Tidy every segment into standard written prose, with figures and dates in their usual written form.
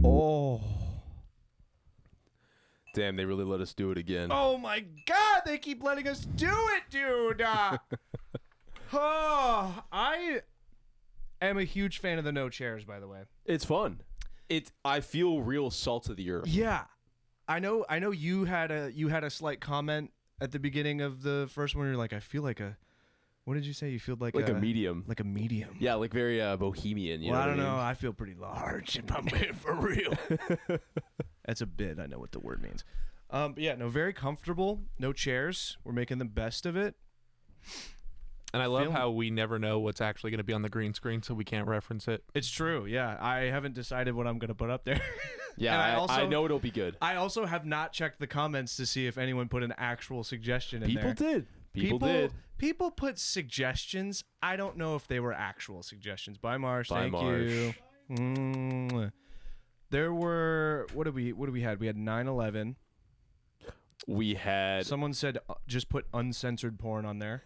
Oh. Damn, they really let us do it again. Oh my God, they keep letting us do it, dude. Oh, I am a huge fan of the no chairs, by the way. It's fun. I feel real salt of the earth. Yeah. I know you had a slight comment at the beginning of the first one. You're like, I feel like a, what did you say? You feel like a medium. Like a medium. Yeah, like very bohemian. You know I don't what I know. mean? I feel pretty large if I'm being for real. That's a bit. I know what the word means. But yeah, no, very comfortable. No chairs. We're making the best of it. And I love how we never know what's actually going to be on the green screen, so we can't reference it. It's true. Yeah, I haven't decided what I'm going to put up there. Yeah, I know it'll be good. I also have not checked the comments to see if anyone put an actual suggestion in People there. did. People did. People put suggestions. I don't know if they were actual suggestions. Bye, Marsh. Bye, Thank Marsh. you. There were what do we had? We had 9/11. We had Someone said just put uncensored porn on there.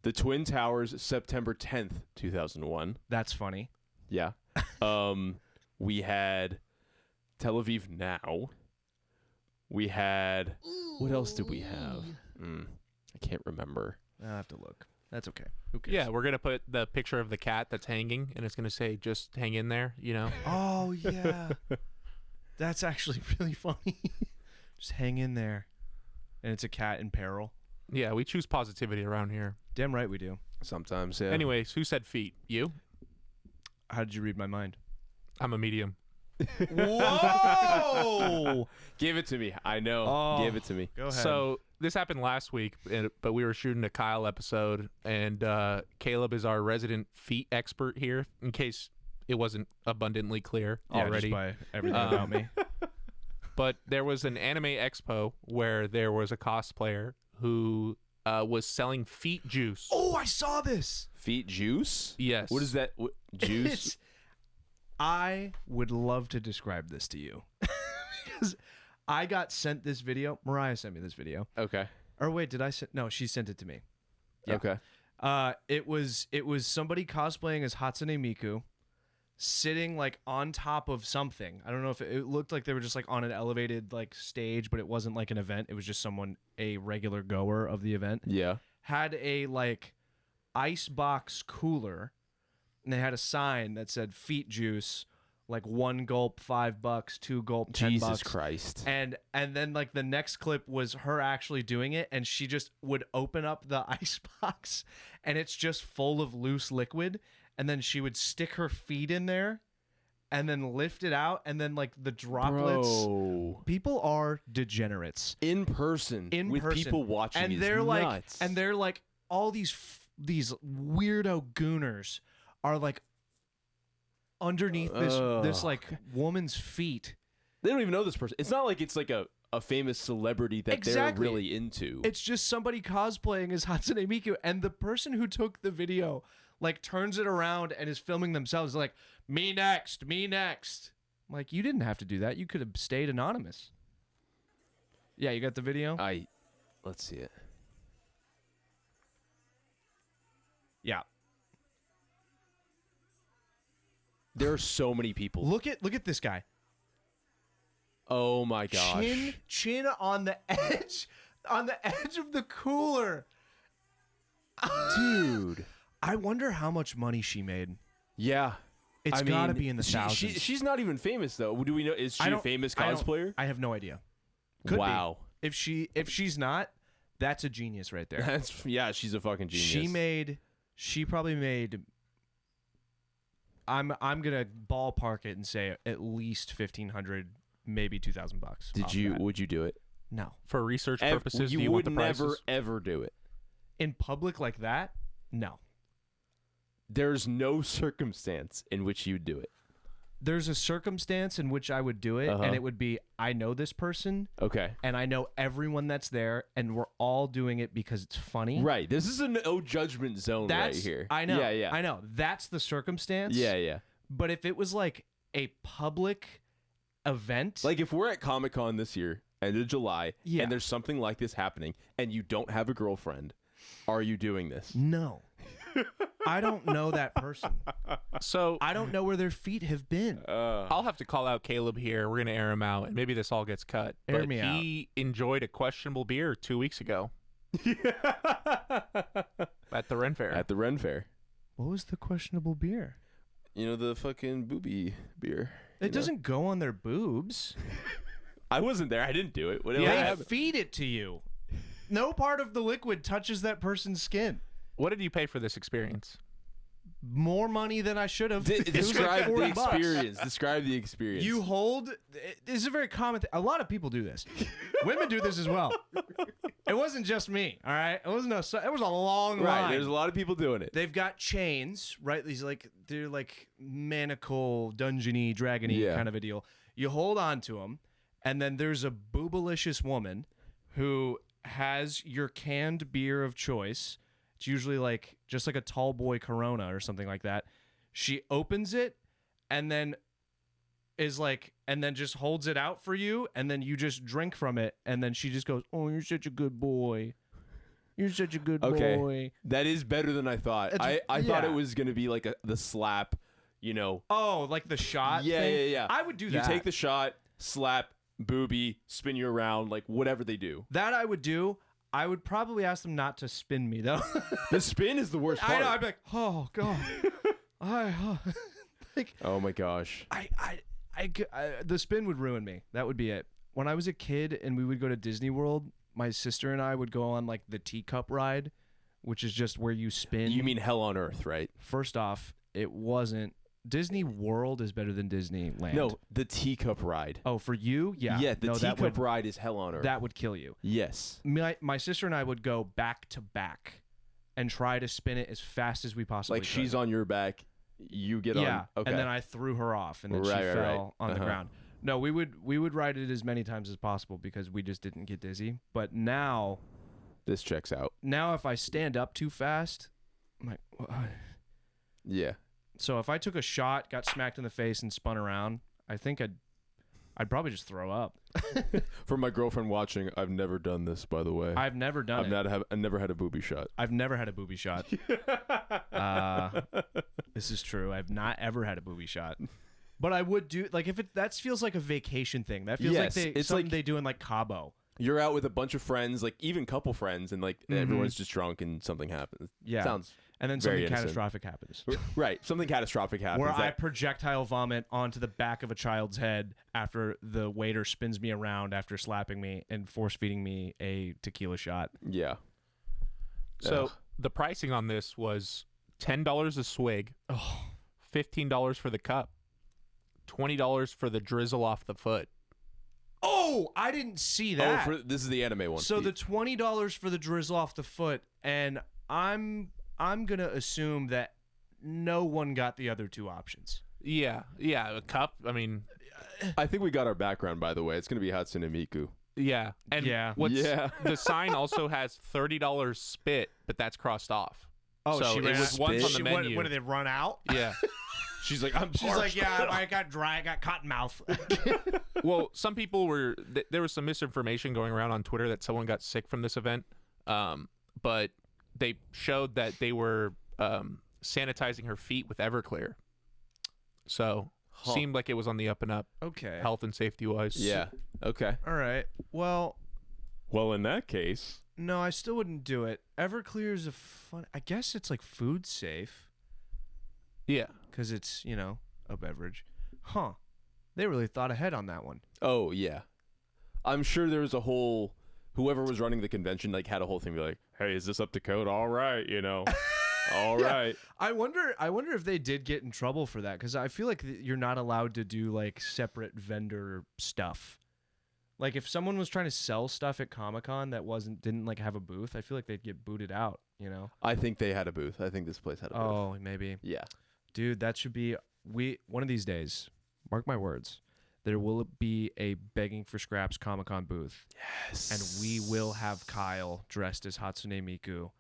the Twin Towers, September 10th, 2001. That's funny. Yeah. We had Tel Aviv Now. We had what else did we have? I can't remember. I'll have to look. That's okay. Who cares? Yeah, we're going to put the picture of the cat that's hanging, and it's going to say, just hang in there, you know? Oh, yeah. That's actually really funny. Just hang in there. And it's a cat in peril. Yeah, we choose positivity around here. Damn right we do. Sometimes, yeah. Anyways, who said feet? You? How did you read my mind? I'm a medium. Whoa! Give it to me. I know. Oh, Give it to me. Go ahead. So this happened last week, but we were shooting a Kyle episode, and Caleb is our resident feet expert here, in case it wasn't abundantly clear already. Just by everything about me. But there was an anime expo where there was a cosplayer who was selling feet juice. Oh, I saw this. Feet juice? Yes. What is that? Juice? I would love to describe this to you. Because I got sent this video. Mariah sent me this video. Okay. Or wait, did I send? No, she sent it to me. Yeah. Okay. It was somebody cosplaying as Hatsune Miku, sitting like on top of something. I don't know if it looked like they were just like on an elevated like stage, but it wasn't like an event. It was just someone, a regular goer of the event. Yeah. Had a like ice box cooler, and they had a sign that said "feet juice," like 1 gulp $5, 2 gulp $10. Jesus Christ. And then like the next clip was her actually doing it, and she just would open up the ice box, and it's just full of loose liquid, and then she would stick her feet in there, and then lift it out, and then like the droplets. Bro. People are degenerates. In person. With people watching and is they're nuts. like all these weirdo gooners are like underneath this like woman's feet. They don't even know this person. It's not like it's like a famous celebrity that they're really into. It's just somebody cosplaying as Hatsune Miku, and the person who took the video like turns it around and is filming themselves like, me next, me next. I'm like, you didn't have to do that. You could have stayed anonymous. Yeah, you got the video? Let's see it. Yeah. There are so many people. Look at this guy. Oh my gosh. Chin on the edge of the cooler. Dude. I wonder how much money she made. Yeah. It's got to be in the thousands. She's not even famous though. Do we know? Is she a famous cosplayer? I have no idea. Could wow. be. If she's not, that's a genius right there. She's a fucking genius. She probably made. I'm gonna ballpark it and say at least $1,500, maybe $2,000. Would you do it? No. For research purposes, you do you would want the prices? never ever do it. In public like that? No. There's no circumstance in which you'd do it. There's a circumstance in which I would do it, and it would be, I know this person. Okay. And I know everyone that's there, and we're all doing it because it's funny. Right. This is a no judgment zone right here. I know. Yeah. I know. That's the circumstance. Yeah. But if it was like a public event. Like if we're at Comic-Con this year, end of July, Yeah. and there's something like this happening, and you don't have a girlfriend, are you doing this? No. I don't know that person. So I don't know where their feet have been. I'll have to call out Caleb here. We're gonna air him out, and maybe this all gets cut. Air but me he enjoyed a questionable beer 2 weeks ago at the Ren Fair. At the Ren Fair. What was the questionable beer? You know, the fucking booby beer. It doesn't go on their boobs. I wasn't there. I didn't do it. What They happened? feed it to you. No part of the liquid touches that person's skin. What did you pay for this experience? More money than I should have. It was like Describe the $40 bucks. experience. Describe the experience. You hold. This is a very common thing. A lot of people do this. Women do this as well. It wasn't just me. All right. It wasn't it was a long right. line. There's a lot of people doing it. They've got chains, right? They're like manacle, dungeony, dragony kind of a deal. You hold on to them, and then there's a boobalicious woman who has your canned beer of choice. It's usually like just like a tall boy Corona or something like that. She opens it and then just holds it out for you, and then you just drink from it, and then she just goes, "Oh, you're such a good boy. You're such a good boy." That is better than I thought. I thought it was gonna be like the slap, you know. Oh, like the shot thing? Yeah. I would do that. You take the shot, slap, booby, spin you around, like whatever they do. That I would do. I would probably ask them not to spin me, though. The spin is the worst part. I know. I'd be like, "Oh, God." Oh, my gosh. The spin would ruin me. That would be it. When I was a kid and we would go to Disney World, my sister and I would go on like the teacup ride, which is just where you spin. You mean Hell on Earth, right? First off, it wasn't. Disney World is better than Disneyland. No, the teacup ride. Oh, for you? Yeah. Yeah, the no, teacup ride is Hell on Earth. That would kill you. Yes. My sister and I would go back to back and try to spin it as fast as we possibly could. She's on your back, you get on. Yeah, Okay. and then I threw her off, and then she fell on the ground. No, we would ride it as many times as possible because we just didn't get dizzy. But now, this checks out. Now if I stand up too fast, I'm like, what? Yeah. So if I took a shot, got smacked in the face, and spun around, I think I'd probably just throw up. For my girlfriend watching, I've never done this, by the way. I've never done it. I've never had a booby shot. I've never had a booby shot. This is true. I've not ever had a booby shot. But I would do, like, if that feels like a vacation thing. That feels Yes, like it's something like- they do in like Cabo. You're out with a bunch of friends, like even couple friends, and like everyone's just drunk and something happens. Yeah. Sounds And then very something innocent. catastrophic happens. Right. Something catastrophic happens. Where I projectile vomit onto the back of a child's head after the waiter spins me around after slapping me and force feeding me a tequila shot. Yeah. So Ugh. the pricing on this was $10 a swig, $15 for the cup, $20 for the drizzle off the foot. Oh, I didn't see that. This is the anime one. So the $20 for the drizzle off the foot, and I'm gonna assume that no one got the other two options. Yeah, a cup. I mean, I think we got our background, by the way. It's gonna be Hatsune Miku. yeah, and Yeah. the sign also has $30 spit, but that's crossed off. Oh, so she it ran was out. once on She- the menu. What did they run out? Yeah. She's like, I'm She's like, yeah, I got dry, I got cotton mouth. Well, some people were. There was some misinformation going around on Twitter that someone got sick from this event, but they showed that they were sanitizing her feet with Everclear. So seemed like it was on the up and up, Okay. health and safety wise. Yeah. Okay. All right. Well, Well, in that case, no, I still wouldn't do it. Everclear is a fun. I guess it's like food safe Yeah. because it's a beverage. Huh. They really thought ahead on that one. oh yeah, I'm sure there was a whole. Whoever was running the convention like had a whole thing be like, hey, is this up to code? All right, all right. I wonder if they did get in trouble for that because I feel like you're not allowed to do like separate vendor stuff. Like if someone was trying to sell stuff at Comic-Con that didn't like have a booth, I feel like they'd get booted out. I think they had a booth. I think this place had a booth. Oh, maybe. Yeah. Dude, that should be one of these days. Mark my words. There will be a Begging for Scraps Comic-Con booth. Yes. And we will have Kyle dressed as Hatsune Miku,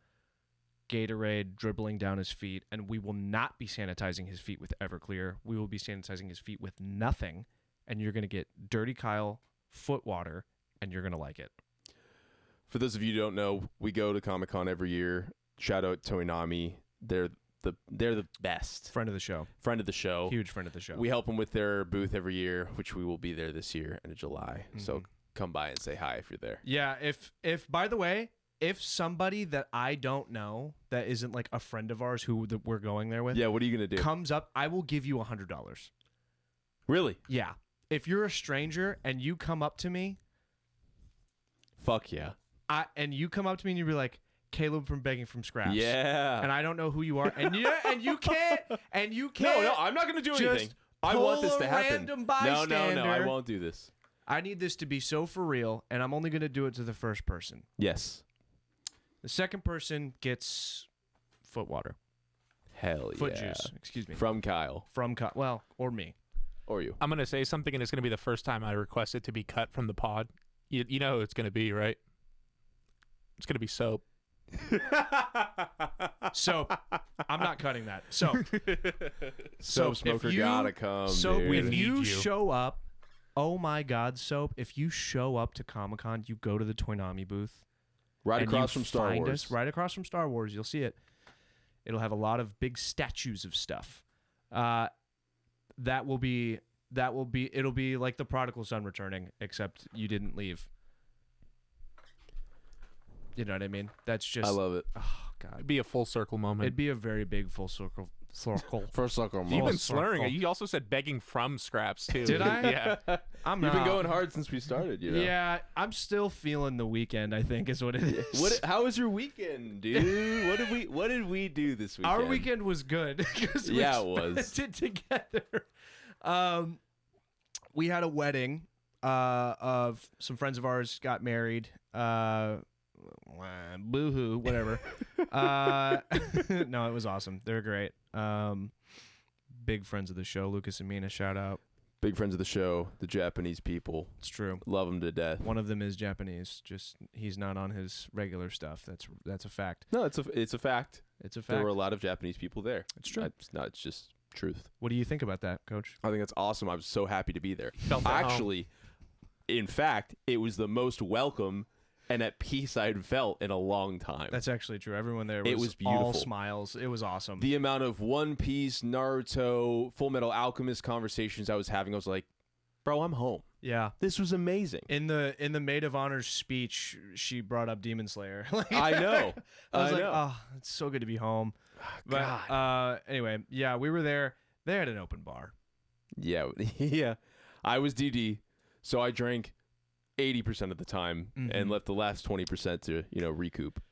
Gatorade dribbling down his feet, and we will not be sanitizing his feet with Everclear. We will be sanitizing his feet with nothing, and you're going to get Dirty Kyle foot water, and you're going to like it. For those of you who don't know, we go to Comic-Con every year. Shout out Toinami. they're the best. Friend of the show. Friend of the show. Huge friend of the show. We help them with their booth every year, which we will be there this year in July. So come by and say hi if you're there. Yeah, if by the way, if somebody that I don't know that isn't like a friend of ours who we're going there with, Yeah, what are you gonna do? comes up, I will give you $100. Really? Yeah. If you're a stranger and you come up to me, Fuck yeah. and you come up to me and you be like, Caleb from Begging from Scraps. Yeah. And I don't know who you are. And you can't No, I'm not gonna do anything. I want this to happen. Random No, bystander. I won't do this. I need this to be so for real, and I'm only gonna do it to the first person. Yes. The second person gets foot water. Hell yeah. Foot juice. Excuse me. From Kyle. Or me. Or you. I'm gonna say something, and it's gonna be the first time I request it to be cut from the pod. You know who it's gonna be, right? It's gonna be soap. Soap. I'm not cutting that. Soap. Soap smoker gotta come. Soap. Dude. If you need you. show up, oh my God, Soap. If you show up to Comic-Con, you go to the Toynami booth. Right and across you from Star find Wars. us right across from Star Wars. You'll see it. It'll have a lot of big statues of stuff. It'll be like the prodigal son returning, except you didn't leave. You know what I mean? That's just I love it. oh God. It'd be a full circle moment. It'd be a very big full circle. First sucker You've moment. been slurring it. You also said begging from Scraps too. Did I? Yeah. I'm You've been not. going hard since we started, you know. Yeah, I'm still feeling the weekend, I think is what it is. How was your weekend, dude? What did we do this weekend? Our weekend was good. 'Cause we Yeah, it was. spent it together. We had a wedding of some friends of ours got married. Boo-hoo, whatever. No, it was awesome. They're great. Big friends of the show, Lucas and Mina, shout out. Big friends of the show, the Japanese people. It's true. Love them to death. One of them is Japanese. Just he's not on his regular stuff. That's a fact. No, it's a fact. It's a fact. There were a lot of Japanese people there. It's true. It's just truth. What do you think about that, Coach? I think that's awesome. I was so happy to be there. Felt at home. Actually, in fact, it was the most welcome and at peace I'd felt in a long time. That's actually true. Everyone there was, It was all beautiful. smiles. It was awesome. The amount of One Piece, Naruto, Full Metal Alchemist conversations I was having, I was like, bro, I'm home. yeah. This was amazing. In the maid of honor's speech, she brought up Demon Slayer. Like, I know. I was I like, know. oh, it's so good to be home. God. But anyway, yeah, we were there. They had an open bar. Yeah, yeah. I was DD, so I drank 80% of the time and left the last 20% to recoup.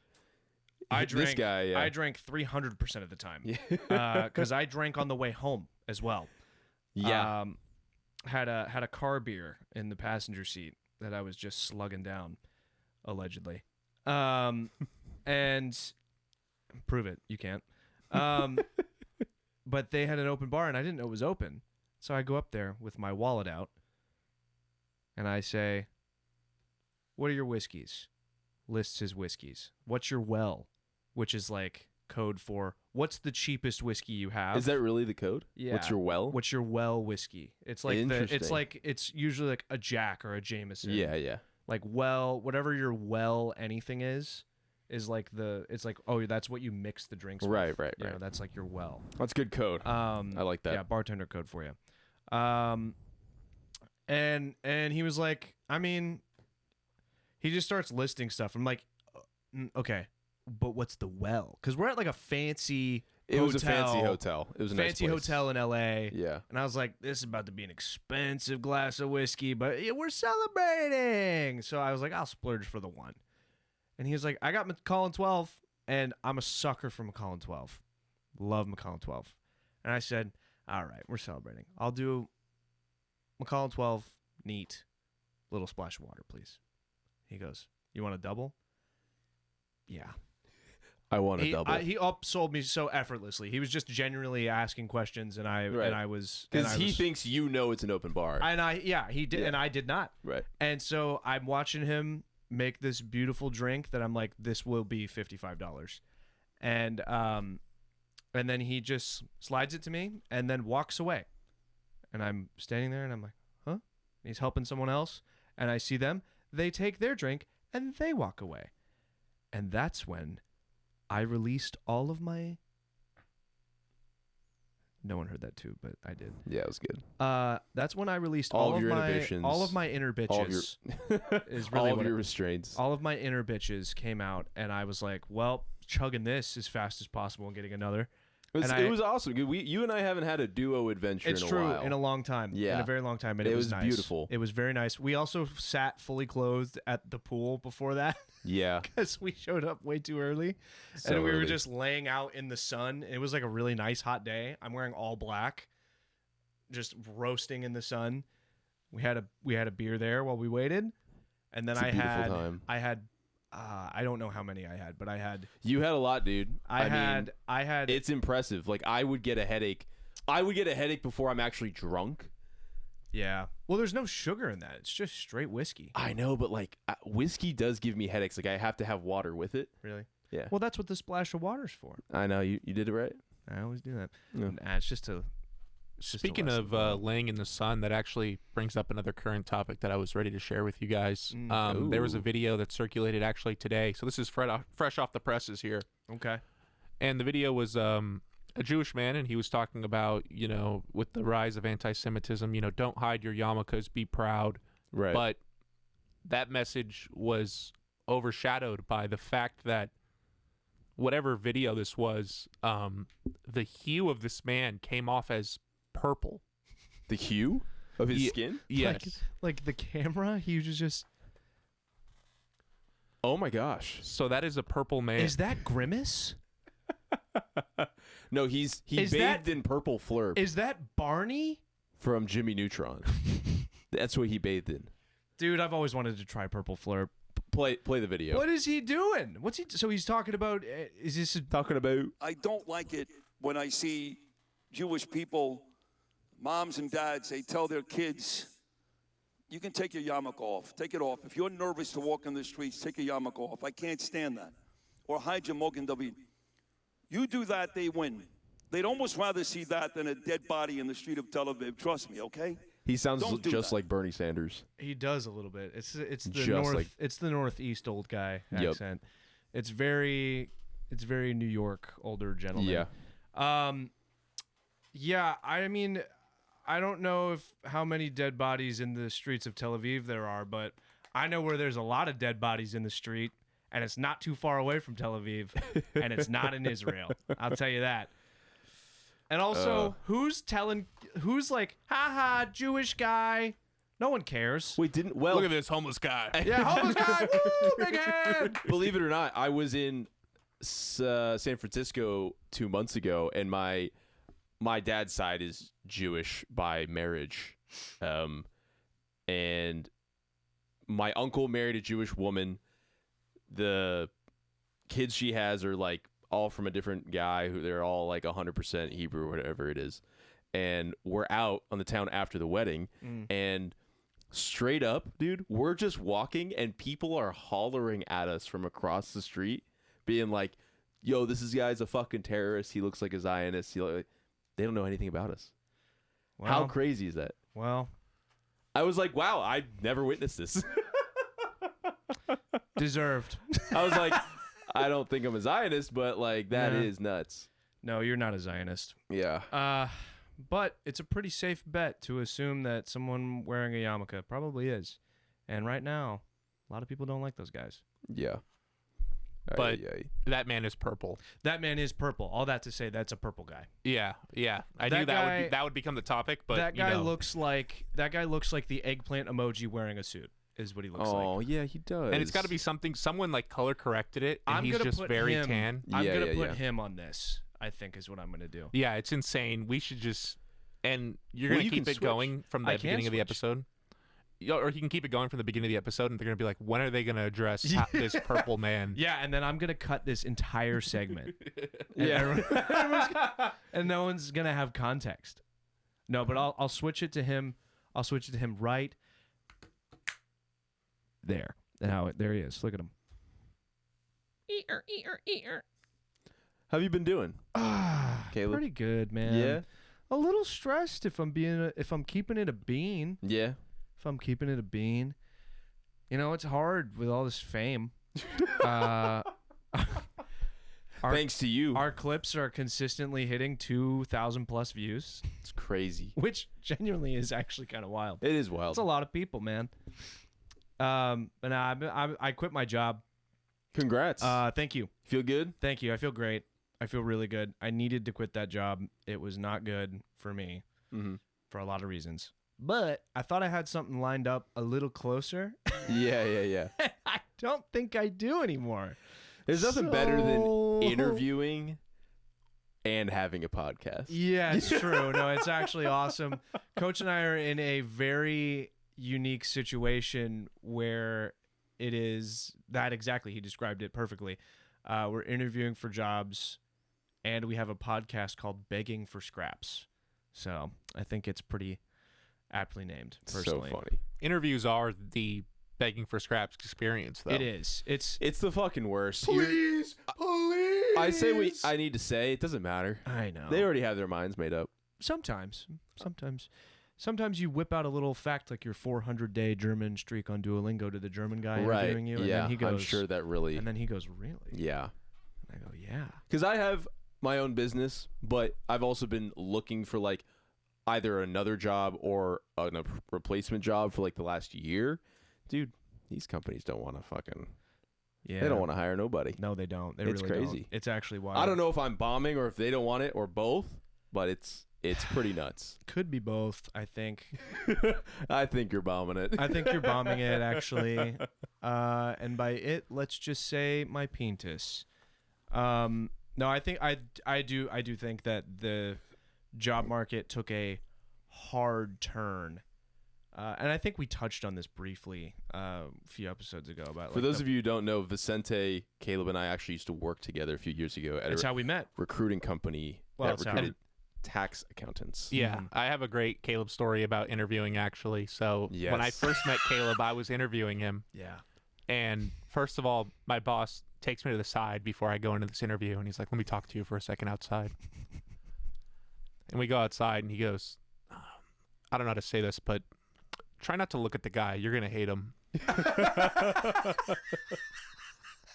I drank. This guy, yeah. I drank 300% of the time. Yeah. Because I drank on the way home as well. Yeah. Had a car beer in the passenger seat that I was just slugging down, allegedly. And prove it. You can't. But they had an open bar and I didn't know it was open. So I go up there with my wallet out and I say, "What are your whiskeys?" Lists his whiskeys. "What's your well?" Which is like code for what's the cheapest whiskey you have. Is that really the code? Yeah. What's your well? What's your well whiskey? It's like it's usually like a Jack or a Jameson. Yeah, yeah. Like whatever your well anything is like it's like, oh, that's what you mix the drinks with. Right. You know, that's like your well. That's good code. I like that. Yeah, bartender code for you. And he was like, I mean, he just starts listing stuff. I'm like, okay, but what's the well? Because we're at like a fancy It hotel. was a fancy hotel. It was a fancy nice place. hotel in LA. Yeah. And I was like, this is about to be an expensive glass of whiskey, but we're celebrating. So I was like, I'll splurge for the one. And he was like, I got Macallan 12, and I'm a sucker for Macallan 12. Love Macallan 12. And I said, all right, we're celebrating. I'll do Macallan 12, neat. Little splash of water, please. He goes, you want a double? Yeah. I want a double. He upsold me so effortlessly. He was just genuinely asking questions, and I was Because he thinks it's an open bar. He did, and I did not. Right. And so I'm watching him make this beautiful drink that I'm like, this will be $55, and then he just slides it to me and then walks away, and I'm standing there and I'm like, huh? And he's helping someone else, and I see them. They take their drink and they walk away, and that's when I released all of my No one heard that too, but I did. Yeah, it was good. That's when I released All all of your my inhibitions, all of my inner all of your bitches. Is really all of what your it- restraints. all of my inner bitches came out, and I was like, well, chugging this as fast as possible and getting another. It was awesome. You and I haven't had a duo adventure It's in a true while. in a long time. Yeah. In a very long time, and It it was nice. beautiful. It was very nice. We also sat fully clothed at the pool before that Yeah. because we showed up way too early, So and we were early. just laying out in the sun. It was like a really nice hot day. I'm wearing all black, just roasting in the sun. We had a beer there while we waited, and then It's a beautiful time. I had I don't know how many I had, but I had You had a lot, dude. I mean, had it's impressive. Like, I would get a headache. I would get a headache before I'm actually drunk. yeah. Well, there's no sugar in that. It's just straight whiskey. I know, but like whiskey does give me headaches. Like, I have to have water with it. Really? Yeah. Well, that's what the splash of water's for. I know you did it right. I always do that. Yeah. Nah, it's just a. Speaking of laying in the sun, that actually brings up another current topic that I was ready to share with you guys. There was a Ooh. video that circulated actually today. So this is fresh off the presses here. Okay. And the video was a Jewish man, and he was talking about, with the rise of anti-Semitism, don't hide your yarmulkes, be proud. Right. But that message was overshadowed by the fact that whatever video this was, the hue of this man came off as purple. the hue of his Ye- skin? Yes. Like the camera, he was just. Oh my gosh. So that is a purple man. Is that Grimace? No, he Is bathed that- in purple flurp Is that Barney? from Jimmy Neutron. That's what he bathed in. Dude, I've always wanted to try Purple Flurp. Play the video. What is he doing? What's he? So he's talking about? Is this? Talking about I don't like it when I see Jewish people, moms and dads, they tell their kids, you can take your yarmulke off. Take it off. If you're nervous to walk in the streets, take your yarmulke off. I can't stand that. Or hide your Mogen David. You do that, they win. They'd almost rather see that than a dead body in the street of Tel Aviv. Trust me, okay? he sounds Don't do just that. like Bernie Sanders. He does a little bit. It's the Just north. like- It's the northeast old guy Yep. accent. It's very New York older gentleman. Yeah. Yeah, I mean, I don't know how many dead bodies in the streets of Tel Aviv there are, but I know where there's a lot of dead bodies in the street, and it's not too far away from Tel Aviv, and it's not in Israel. I'll tell you that. And also, who's like, haha, Jewish guy? No one cares. Wait, didn't Look at this homeless guy. Yeah, homeless guy, woo, big head. believe it or not, I was in San Francisco 2 months ago, and my dad's side is Jewish by marriage, and my uncle married a Jewish woman. The kids she has are like all from a different guy who they're all like 100% Hebrew or whatever it is, and we're out on the town after the wedding, and straight up, dude, we're just walking and people are hollering at us from across the street, being like, yo, this guy's a fucking terrorist. He looks like a Zionist. They don't know anything about us. How Well, crazy is that? well, I was like, wow, I never witnessed this. deserved. I was like, I don't think I'm a Zionist, but like that Yeah. is nuts. No, you're not a Zionist. Yeah. But it's a pretty safe bet to assume that someone wearing a yarmulke probably is. And right now, a lot of people don't like those guys. Yeah. But Ay, ay. that man is purple. That man is purple. All that to say, that's a purple guy. Yeah. I That knew guy- that would become the topic, but that guy looks like the eggplant emoji wearing a suit. Is what he looks Oh, like. yeah, he does. and it's got to be someone like color corrected it, and I'm he's gonna just put very him- tan. I'm Yeah, gonna yeah, put yeah. him on this. I think is what I'm gonna do. Yeah, it's insane. We should just and you're Well, gonna you keep can it switch. going from I the can beginning of the switch. episode. Or you can keep it going from the beginning of the episode, and they're gonna be like, when are they gonna address this purple man? Yeah, and then I'm gonna cut this entire segment. Yeah. And no one's gonna have context. No, but I'll switch it to him. I'll switch it to him right there. Now there he is. Look at him. How have you been doing? Caleb? Pretty good, man. Yeah. A little stressed if I'm keeping it a bean. Yeah. If I'm keeping it a bean. You know, it's hard with all this fame. Thanks to you. Our clips are consistently hitting 2,000 plus views, It's crazy. which genuinely is actually kind of wild. It is wild. It's a lot of people, man. But I quit my job. Congrats. Thank you. Feel good? Thank you. I feel great. I feel really good. I needed to quit that job. It was not good for me for a lot of reasons. But I thought I had something lined up a little closer. Yeah. I don't think I do anymore. There's nothing better than interviewing and having a podcast. Yeah, it's true. No, it's actually awesome. Coach and I are in a very unique situation where it is that exactly. He described it perfectly. We're interviewing for jobs, and we have a podcast called Begging for Scraps. So I think it's pretty aptly named, personally. So funny. Interviews are the begging for scraps experience, though. It is. It's the fucking worst. please. I say I need to say it doesn't matter. I know. They already have their minds made up. Sometimes you whip out a little fact like your 400-day German streak on Duolingo to the German guy interviewing you, and yeah, then he goes, I'm sure that really. and then he goes, really? Yeah. And I go, yeah. Because I have my own business, but I've also been looking for like either another job or a replacement job for like the last year. Dude, these companies don't want to fucking. Yeah. They don't want to hire nobody. No, they don't. They It's really crazy. don't. It's actually wild. I don't know if I'm bombing or if they don't want it or both, but it's pretty nuts. Could be both, I think. I think you're bombing it. I think you're bombing it, actually. And by it, let's just say my penis. No, I think I do think that the job market took a hard turn. And I think we touched on this briefly a few episodes ago. About For those of you who don't know, Vicente, Caleb, and I actually used to work together a few years ago at that's a how we met. recruiting company Well, that that's how- recruited tax accountants. Yeah, I have a great Caleb story about interviewing, actually. So when I Yes. first met Caleb, I was interviewing him. Yeah. And first of all, my boss takes me to the side before I go into this interview, and he's like, let me talk to you for a second outside. And we go outside, and he goes, I don't know how to say this, but try not to look at the guy. You're going to hate him.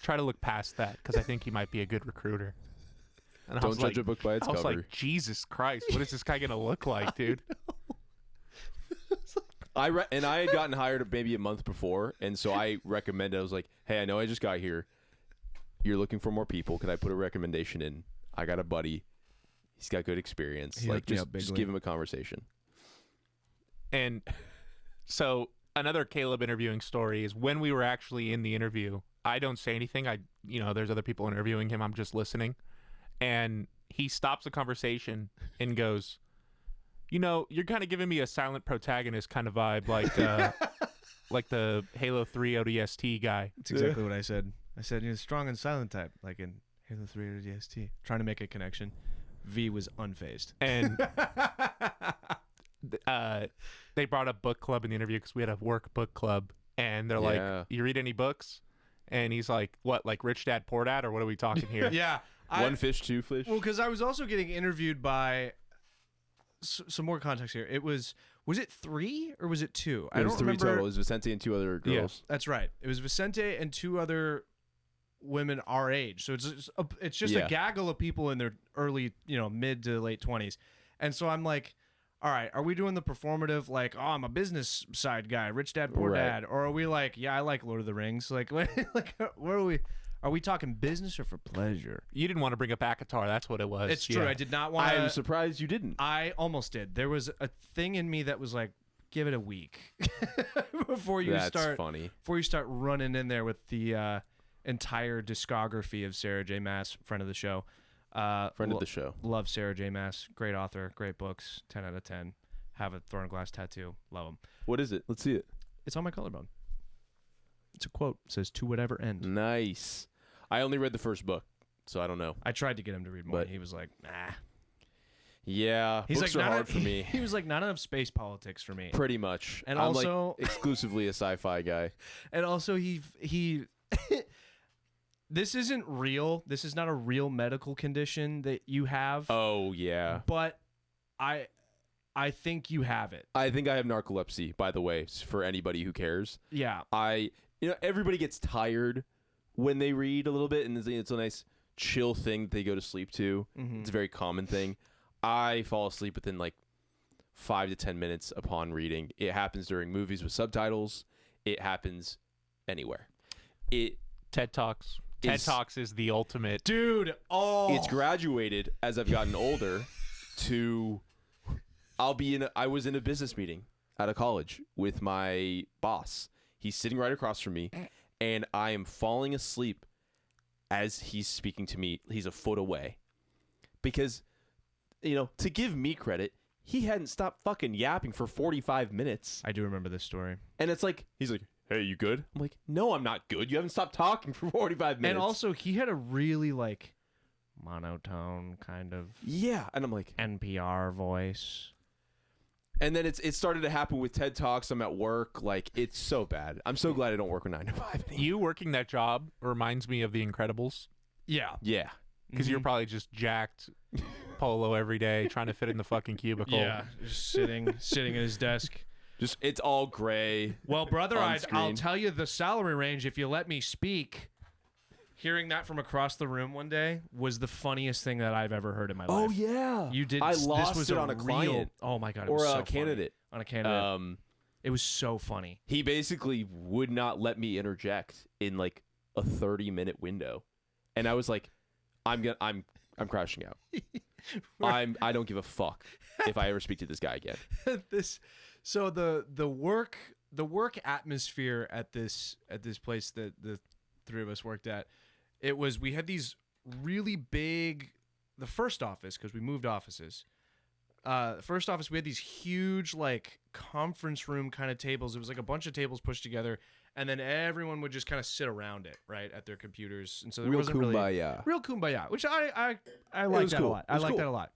Try to look past that, because I think he might be a good recruiter. And I Don't was judge like, a book by its I was cover. like, Jesus Christ, what is this guy going to look like, dude? And I had gotten hired maybe a month before, and so I recommended. I was like, "Hey, I know I just got here. You're looking for more people. Could I put a recommendation in? I got a buddy. He's got good experience. He Like, hooked me just up bigly. give him a conversation." And so another Caleb interviewing story is when we were actually in the interview, I don't say anything. There's other people interviewing him. I'm just listening. And he stops the conversation and goes, you're kind of giving me a silent protagonist kind of vibe, like the Halo 3 ODST guy. That's exactly what I said. I said, you're strong and silent type, like in Halo 3 or DST. Trying to make a connection. V was unfazed. And they brought up book club in the interview because we had a work book club. And they're Yeah. like, you read any books? And he's like, what, like Rich Dad, Poor Dad? Or what are we talking here? Yeah. One fish, two fish. Well, because I was also getting interviewed by some more context here. It was it 3 or was it 2? It was 3 remember. total. It was Vicente and 2 other girls. That's right. It was Vicente and 2 other women our age. So it's just a gaggle of people in their early, mid to late 20s. And so I'm like, all right, are we doing the performative like, oh, I'm a business side guy, Rich Dad, Poor Right. Dad, or are we like, yeah, I like Lord of the Rings? Like, where are we? Are we talking business or for pleasure? You didn't want to bring up Akatar. That's what it was. It's true. Yeah. I did not want I'm to. surprised you didn't. I almost did. There was a thing in me that was like, give it a week before you That's start. funny. Before you start running in there with the entire discography of Sarah J. Maas, friend of the show. Friend of the show. Love Sarah J. Maas. Great author. Great books. 10 out of 10. Have a Thorn Glass tattoo. Love them. What is it? Let's see it. It's on my collarbone. It's a quote. It says, to whatever end. Nice. I only read the first book, so I don't know. I tried to get him to read more. But- He was like, nah. Yeah, He's books like, are not hard for me. He was like, not enough space politics for me. Pretty much. And I'm also- like exclusively a sci-fi guy. And also he this isn't real. This is not a real medical condition that you have. Oh yeah. But I think you have it. I think I have narcolepsy, by the way, for anybody who cares. Yeah. Everybody gets tired when they read a little bit, and it's a nice chill thing that they go to sleep to. It's a very common thing. I fall asleep within like 5 to 10 minutes upon reading. It happens during movies with subtitles. It happens anywhere. TED Talks. TED Talks is the ultimate. Dude, It's graduated as I've gotten older to I was in a business meeting at a college with my boss. He's sitting right across from me, and I am falling asleep as he's speaking to me. He's a foot away. Because, to give me credit, he hadn't stopped fucking yapping for 45 minutes. I do remember this story. And it's like, he's like, hey, you good? I'm like, no, I'm not good. You haven't stopped talking for 45 minutes. And also, he had a really, like, monotone kind of yeah. And I'm like, NPR voice. and then it started to happen with TED Talks. I'm at work. Like, it's so bad. I'm so glad I don't work a 9 to 5 anymore. You working that job reminds me of The Incredibles. Yeah. Yeah. Because you're probably just jacked polo every day, trying to fit in the fucking cubicle. Yeah. Just sitting at his desk. Just, it's all gray. Well, brother, on I'll screen. tell you the salary range if you let me speak. Hearing that from across the room one day was the funniest thing that I've ever heard in my life. Oh, yeah. You did. I lost this was it on a real, client. Oh my god! It Or was a so candidate. Funny. On a candidate. It was so funny. He basically would not let me interject in like a 30-minute window. And I was like, I'm crashing out. I don't give a fuck if I ever speak to this guy again. So the work atmosphere at this place that the three of us worked at, we had these really big, the first office, because we moved offices. First office, we had these huge like conference room kind of tables. It was like a bunch of tables pushed together, and then everyone would just kind of sit around it, right, at their computers. And so there wasn't really real kumbaya, which I like that cool. a lot. I like that a lot.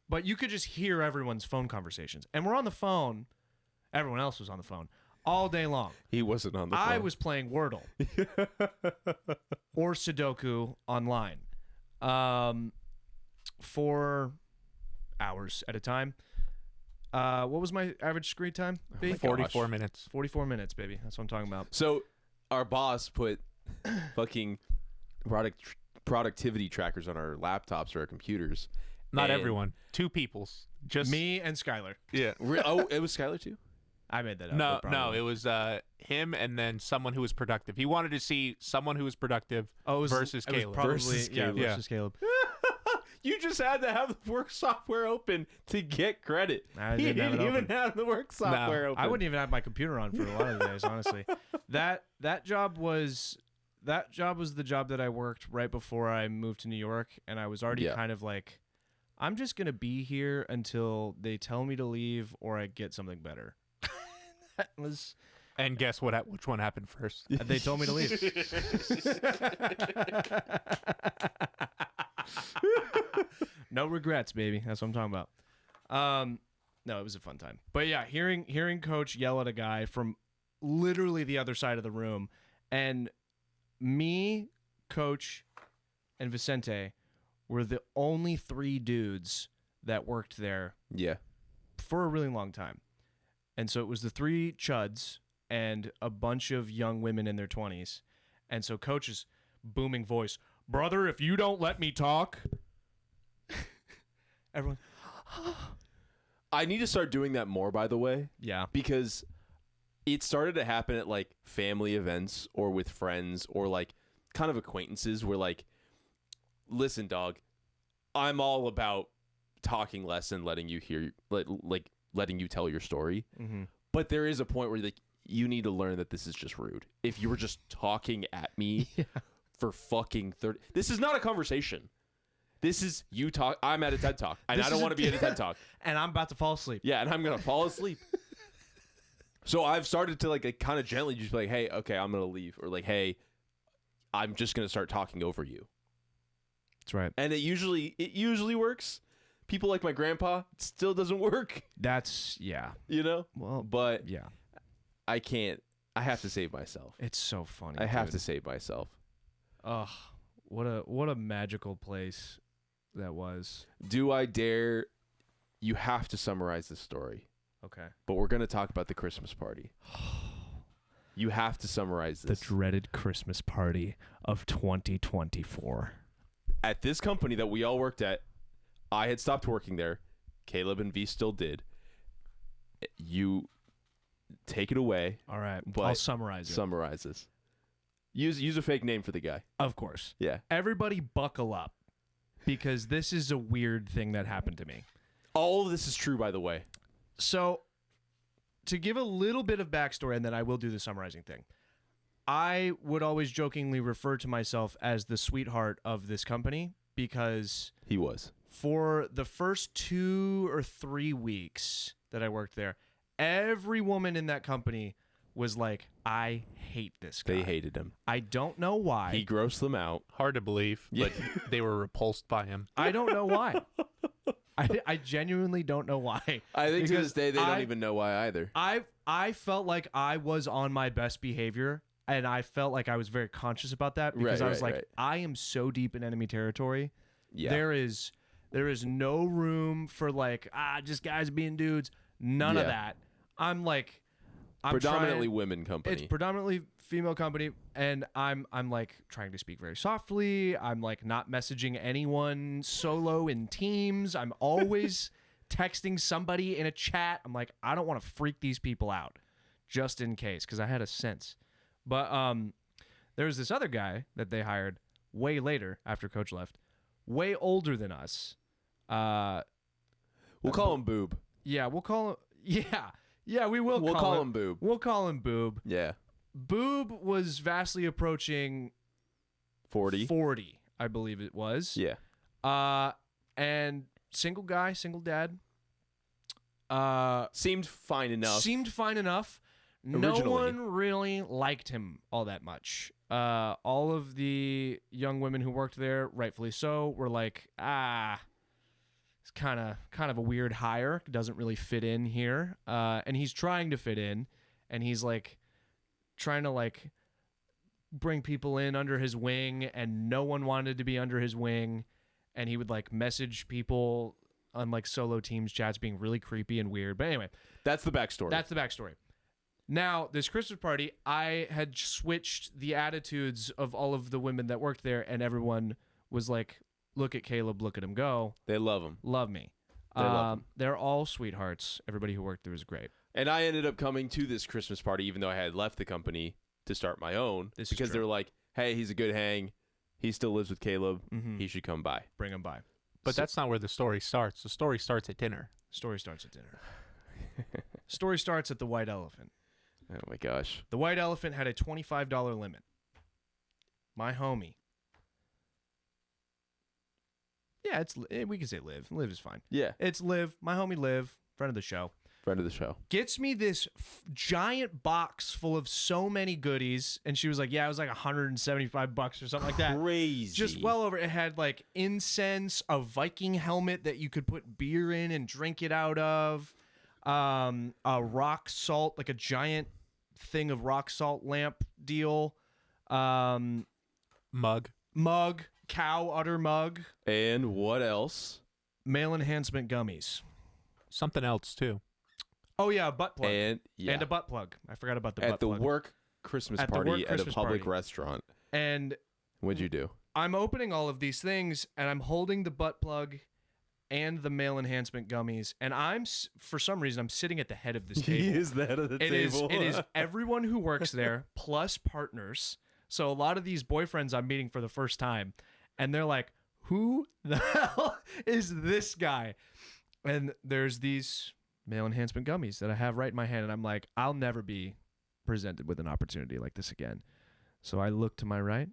But you could just hear everyone's phone conversations, and we're on the phone. Everyone else was on the phone all day long. He wasn't on the phone. I was playing Wordle or Sudoku online for hours at a time. What was my average screen time? my 44 minutes. 44 minutes, baby. That's what I'm talking about. So our boss put fucking productivity trackers on our laptops or our computers. Not And- everyone. 2 people's. Just Me and Skylar. Yeah. Oh, it was Skylar too? I made that up. No, but no, probably. it was him and then someone who was productive. He wanted to see someone who was productive Oh, it was, versus it was Caleb. probably, Versus yeah, Caleb. versus Caleb. You just had to have the work software open to get credit. I He didn't have it didn't even open. have the work software open. I wouldn't even have my computer on for a lot of the days, honestly. That job was the job that I worked right before I moved to New York, and I was already Yeah. kind of like, I'm just gonna be here until they tell me to leave or I get something better. That was. And guess what? Which one happened first? They told me to leave. No regrets, baby. That's what I'm talking about. No, it was a fun time. But yeah, hearing Coach yell at a guy from literally the other side of the room, and me, Coach, and Vicente were the only 3 dudes that worked there Yeah. for a really long time. And so it was the 3 chuds and a bunch of young women in their 20s. And so Coach's booming voice, brother, if you don't let me talk. Everyone. I need to start doing that more, by the way, Yeah. because it started to happen at like family events or with friends or like kind of acquaintances where like, listen, dog, I'm all about talking less and letting you hear, like letting you tell your story. Mm-hmm. But there is a point where like you need to learn that this is just rude. If you were just talking at me for fucking 30, this is not a conversation. This is you talk. I'm at a TED Talk, and I don't want to be at a TED Talk. And I'm about to fall asleep. Yeah, and I'm gonna fall asleep. So I've started to like kind of gently just be like, hey, okay, I'm gonna leave, or like, hey, I'm just gonna start talking over you. That's right. And it usually works. People like my grandpa, it still doesn't work. That's, yeah. You know? Well, But yeah. I can't. I have to save myself. It's so funny. I have dude. to save myself. Ugh. What a magical place that was. Do I dare? You have to summarize this story. Okay. But we're gonna talk about the Christmas party. You have to summarize The this. dreaded Christmas party of 2024. At this company that we all worked at, I had stopped working there. Caleb and V still did. You take it away. All right, But I'll summarize it. Summarize this. Use a fake name for the guy. Of course. Yeah. Everybody buckle up, because this is a weird thing that happened to me. All of this is true, by the way. So, to give a little bit of backstory, and then I will do the summarizing thing. I would always jokingly refer to myself as the sweetheart of this company, because He was. for the first 2 or 3 weeks that I worked there, every woman in that company was like, I hate this guy. They hated him. I don't know why. He grossed them out. Hard to believe, but they were repulsed by him. I don't know why. I genuinely don't know why. I think to Because this day they don't even know why either. I felt like I was on my best behavior, and I felt like I was very conscious about that, because Right, I was right, like, right. I am so deep in enemy territory. Yeah. There is no room for like just guys being dudes. None of Yeah. that. I'm Predominantly trying, women company. It's predominantly female company, and I'm like trying to speak very softly. I'm like not messaging anyone solo in teams. I'm always texting somebody in a chat. I'm like, I don't want to freak these people out, just in case, because I had a sense. But there was this other guy that they hired way later after Coach left, way older than us. We'll call him Boob. Yeah, we'll call him. Yeah, we will. We'll call him Boob. We'll call him Boob. Yeah. Boob was vastly approaching 40. 40, I believe it was. Yeah. And single guy, single dad. Seemed fine enough. Seemed fine enough. No Originally. one really liked him all that much. All of the young women who worked there, rightfully so, were like, it's kind of a weird hire. Doesn't really fit in here. And he's trying to fit in, and he's like trying to like bring people in under his wing, and no one wanted to be under his wing. And he would like message people on like solo teams chats, being really creepy and weird. But anyway, That's the backstory. that's the backstory. Now, this Christmas party, I had switched the attitudes of all of the women that worked there, and everyone was like, look at Caleb, look at him go. They love him. Love me. They love him. They're all sweethearts. Everybody who worked there was great. And I ended up coming to this Christmas party, even though I had left the company to start my own. This is because they true. were like, hey, he's a good hang. He still lives with Caleb. Mhm. He should come by. Bring him by. But that's not where the story starts. The story starts at dinner. Story starts at dinner. Story starts at the White Elephant. Oh, my gosh. The White Elephant had a $25 limit. My homie. Yeah, we can say Liv. Liv is fine. Yeah. It's Liv. My homie Liv, friend of the show. Friend of the show. Gets me this giant box full of so many goodies, and she was like, yeah, it was like $175 or something like that. Crazy. Just well over. It had like incense, a Viking helmet that you could put beer in and drink it out of, a rock salt, like a giant thing of rock salt lamp deal, Mug. cow udder mug, And what else? male enhancement gummies. Something else, too. Oh yeah, a butt plug. And yeah. And a butt plug. I forgot about the at butt the plug. work Christmas At the party work at Christmas a public party. restaurant. And What'd you do? I'm opening all of these things, and I'm holding the butt plug and the male enhancement gummies, and for some reason I'm sitting at the head of this table. that at the It is everyone who works there plus partners. So a lot of these boyfriends I'm meeting for the first time, and they're like, who the hell is this guy? And there's these male enhancement gummies that I have right in my hand, and I'm like, I'll never be presented with an opportunity like this again. So I look to my right,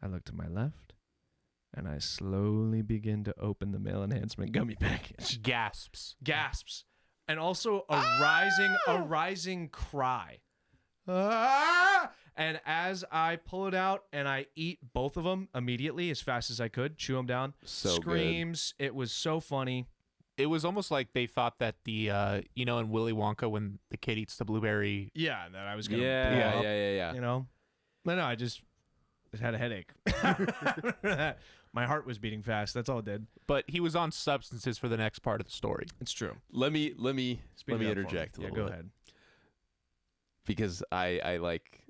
I look to my left, and I slowly begin to open the male enhancement gummy package. Gasps. Gasps, and also a rising cry. Ah! And as I pull it out and I eat both of them immediately as fast as I could, chew them down, So good. screams. It was so funny. It was almost like they thought that the, in Willy Wonka when the kid eats the blueberry. Yeah, that I was gonna Yeah, blow up, yeah. you know. No, I just had a headache. My heart was beating fast. That's all it did. But he was on substances for the next part of the story. It's true. Let me Speed it up for me. interject a Yeah, little go bit. ahead. because I like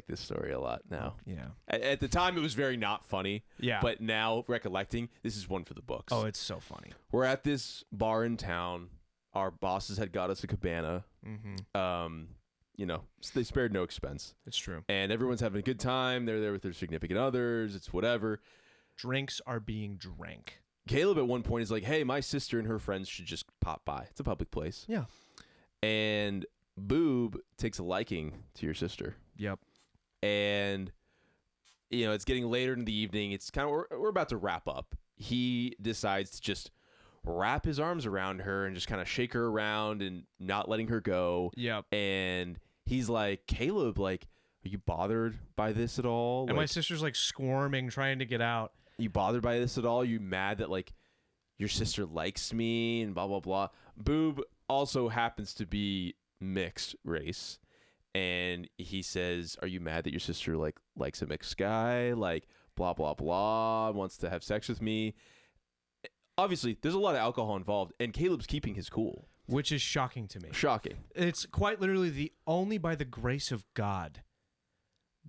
this story a lot now. Yeah. At the time, it was very not funny. Yeah. But now, recollecting, this is one for the books. Oh, it's so funny. We're at this bar in town. Our bosses had got us a cabana. Mm-hmm. They spared no expense. It's true. And everyone's having a good time. They're there with their significant others. It's whatever. Drinks are being drank. Caleb at one point is like, hey, my sister and her friends should just pop by. It's a public place. Yeah. And Boob takes a liking to your sister. Yep. And, it's getting later in the evening. It's kind of, we're about to wrap up. He decides to just wrap his arms around her and just kind of shake her around and not letting her go. Yep. And he's like, Caleb, like, are you bothered by this at all? And my sister's like squirming, trying to get out. You bothered by this at all? Are you mad that like your sister likes me and blah, blah, blah? Boob also happens to be mixed race. And he says, are you mad that your sister like likes a mixed guy? Like blah, blah, blah, wants to have sex with me. Obviously, there's a lot of alcohol involved, and Caleb's keeping his cool. Which is shocking to me. Shocking. It's quite literally the only by the grace of God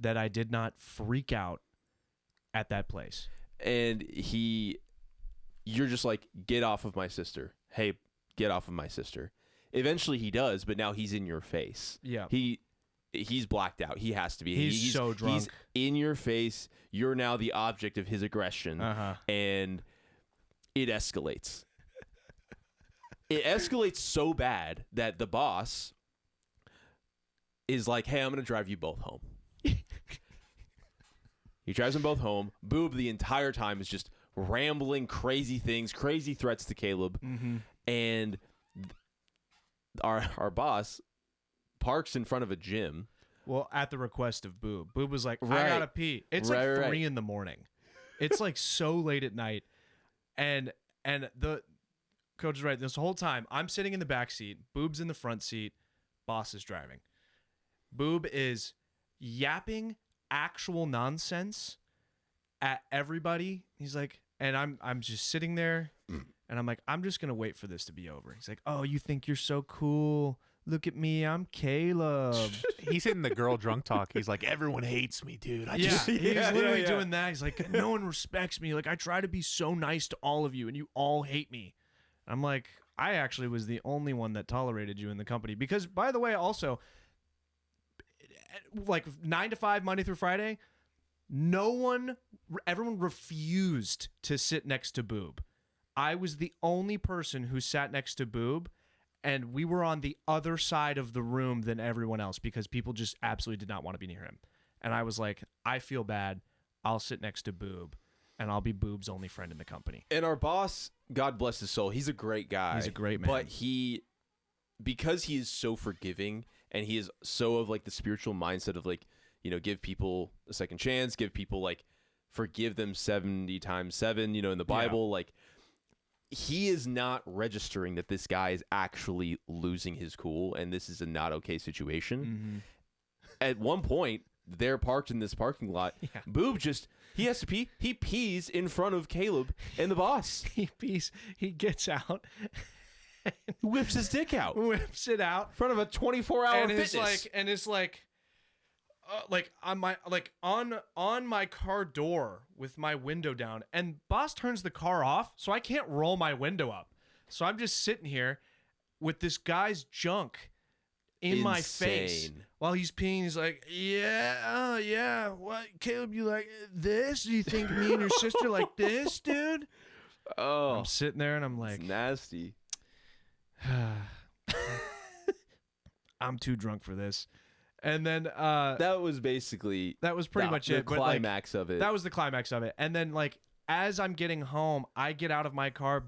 that I did not freak out at that place. And you're just like, get off of my sister. Hey, get off of my sister. Eventually he does, but now he's in your face. Yeah. He's blacked out. He has to be. He's so drunk. He's in your face. You're now the object of his aggression. And it escalates. It escalates so bad that the boss is like, hey, I'm going to drive you both home. He drives them both home. Boob the entire time is just rambling crazy things, crazy threats to Caleb. Mm-hmm. And our boss parks in front of a gym. Well, at the request of Boob. Boob was like, Right. I gotta pee. It's Right, like right. 3 in the morning. It's like so late at night. And the coach is right. This whole time, I'm sitting in the back seat. Boob's in the front seat. Boss is driving. Boob is yapping actual nonsense at everybody. He's like, and I'm just sitting there, and I'm like, I'm just gonna wait for this to be over. He's like, oh, you think you're so cool? Look at me, I'm Caleb. He's hitting the girl drunk talk. He's like, everyone hates me, dude. He's literally yeah. doing that. He's like, no one respects me. Like, I try to be so nice to all of you, and you all hate me. I'm like, I actually was the only one that tolerated you in the company. Because, by the way, also, like 9 to 5, Monday through Friday, everyone refused to sit next to Boob. I was the only person who sat next to Boob, and we were on the other side of the room than everyone else because people just absolutely did not want to be near him. And I was like, I feel bad. I'll sit next to Boob, and I'll be Boob's only friend in the company. And our boss, God bless his soul, he's a great guy. He's a great man. But because he is so forgiving and he is so of like the spiritual mindset of like, give people a second chance, give people like, forgive them 70 times 7, in the Bible, like he is not registering that this guy is actually losing his cool and this is a not okay situation. Mm-hmm. At one point, they're parked in this parking lot. Yeah. Boob he has to pee. He pees in front of Caleb and the boss. He gets out, Whips his dick out in whips it out, front of a 24-hour and fitness. it's like on my car door with my window down, and boss turns the car off, so I can't roll my window up. So I'm just sitting here with this guy's junk in my face Insane. while he's peeing. He's like, yeah. What, Caleb? You like this? Do you think me and your sister like this, dude? Oh, I'm sitting there and I'm like, it's nasty. I'm too drunk for this. And then That was basically that was pretty much the it. But, climax of it. that was the climax of it. And then as I'm getting home, I get out of my car,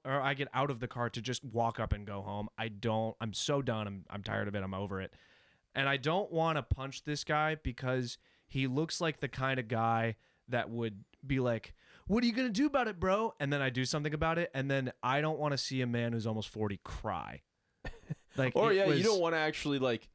I get out of the car to just walk up and go home. I'm so done. I'm tired of it. I'm over it. And I don't want to punch this guy because he looks like the kind of guy that would be like, what are you going to do about it, bro? And then I do something about it. And then I don't want to see a man who's almost 40 cry. you don't want to actually like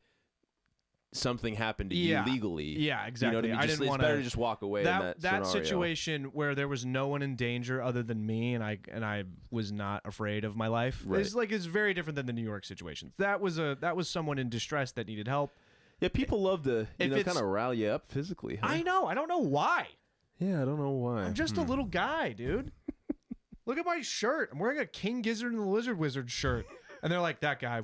something happened to Yeah. you legally. Yeah, exactly. You know what I mean? I Just, didn't it's wanna- better to just walk away in that scenario. situation where there was no one in danger other than me, and I was not afraid of my life. Right. It's very different than the New York situation. That was someone in distress that needed help. Yeah, people love to If it's- kind of rally you up physically. Huh? I know. I don't know why. Yeah, I don't know why. I'm just a little guy, dude. Look at my shirt. I'm wearing a King Gizzard and the Lizard Wizard shirt, and they're like, "That guy,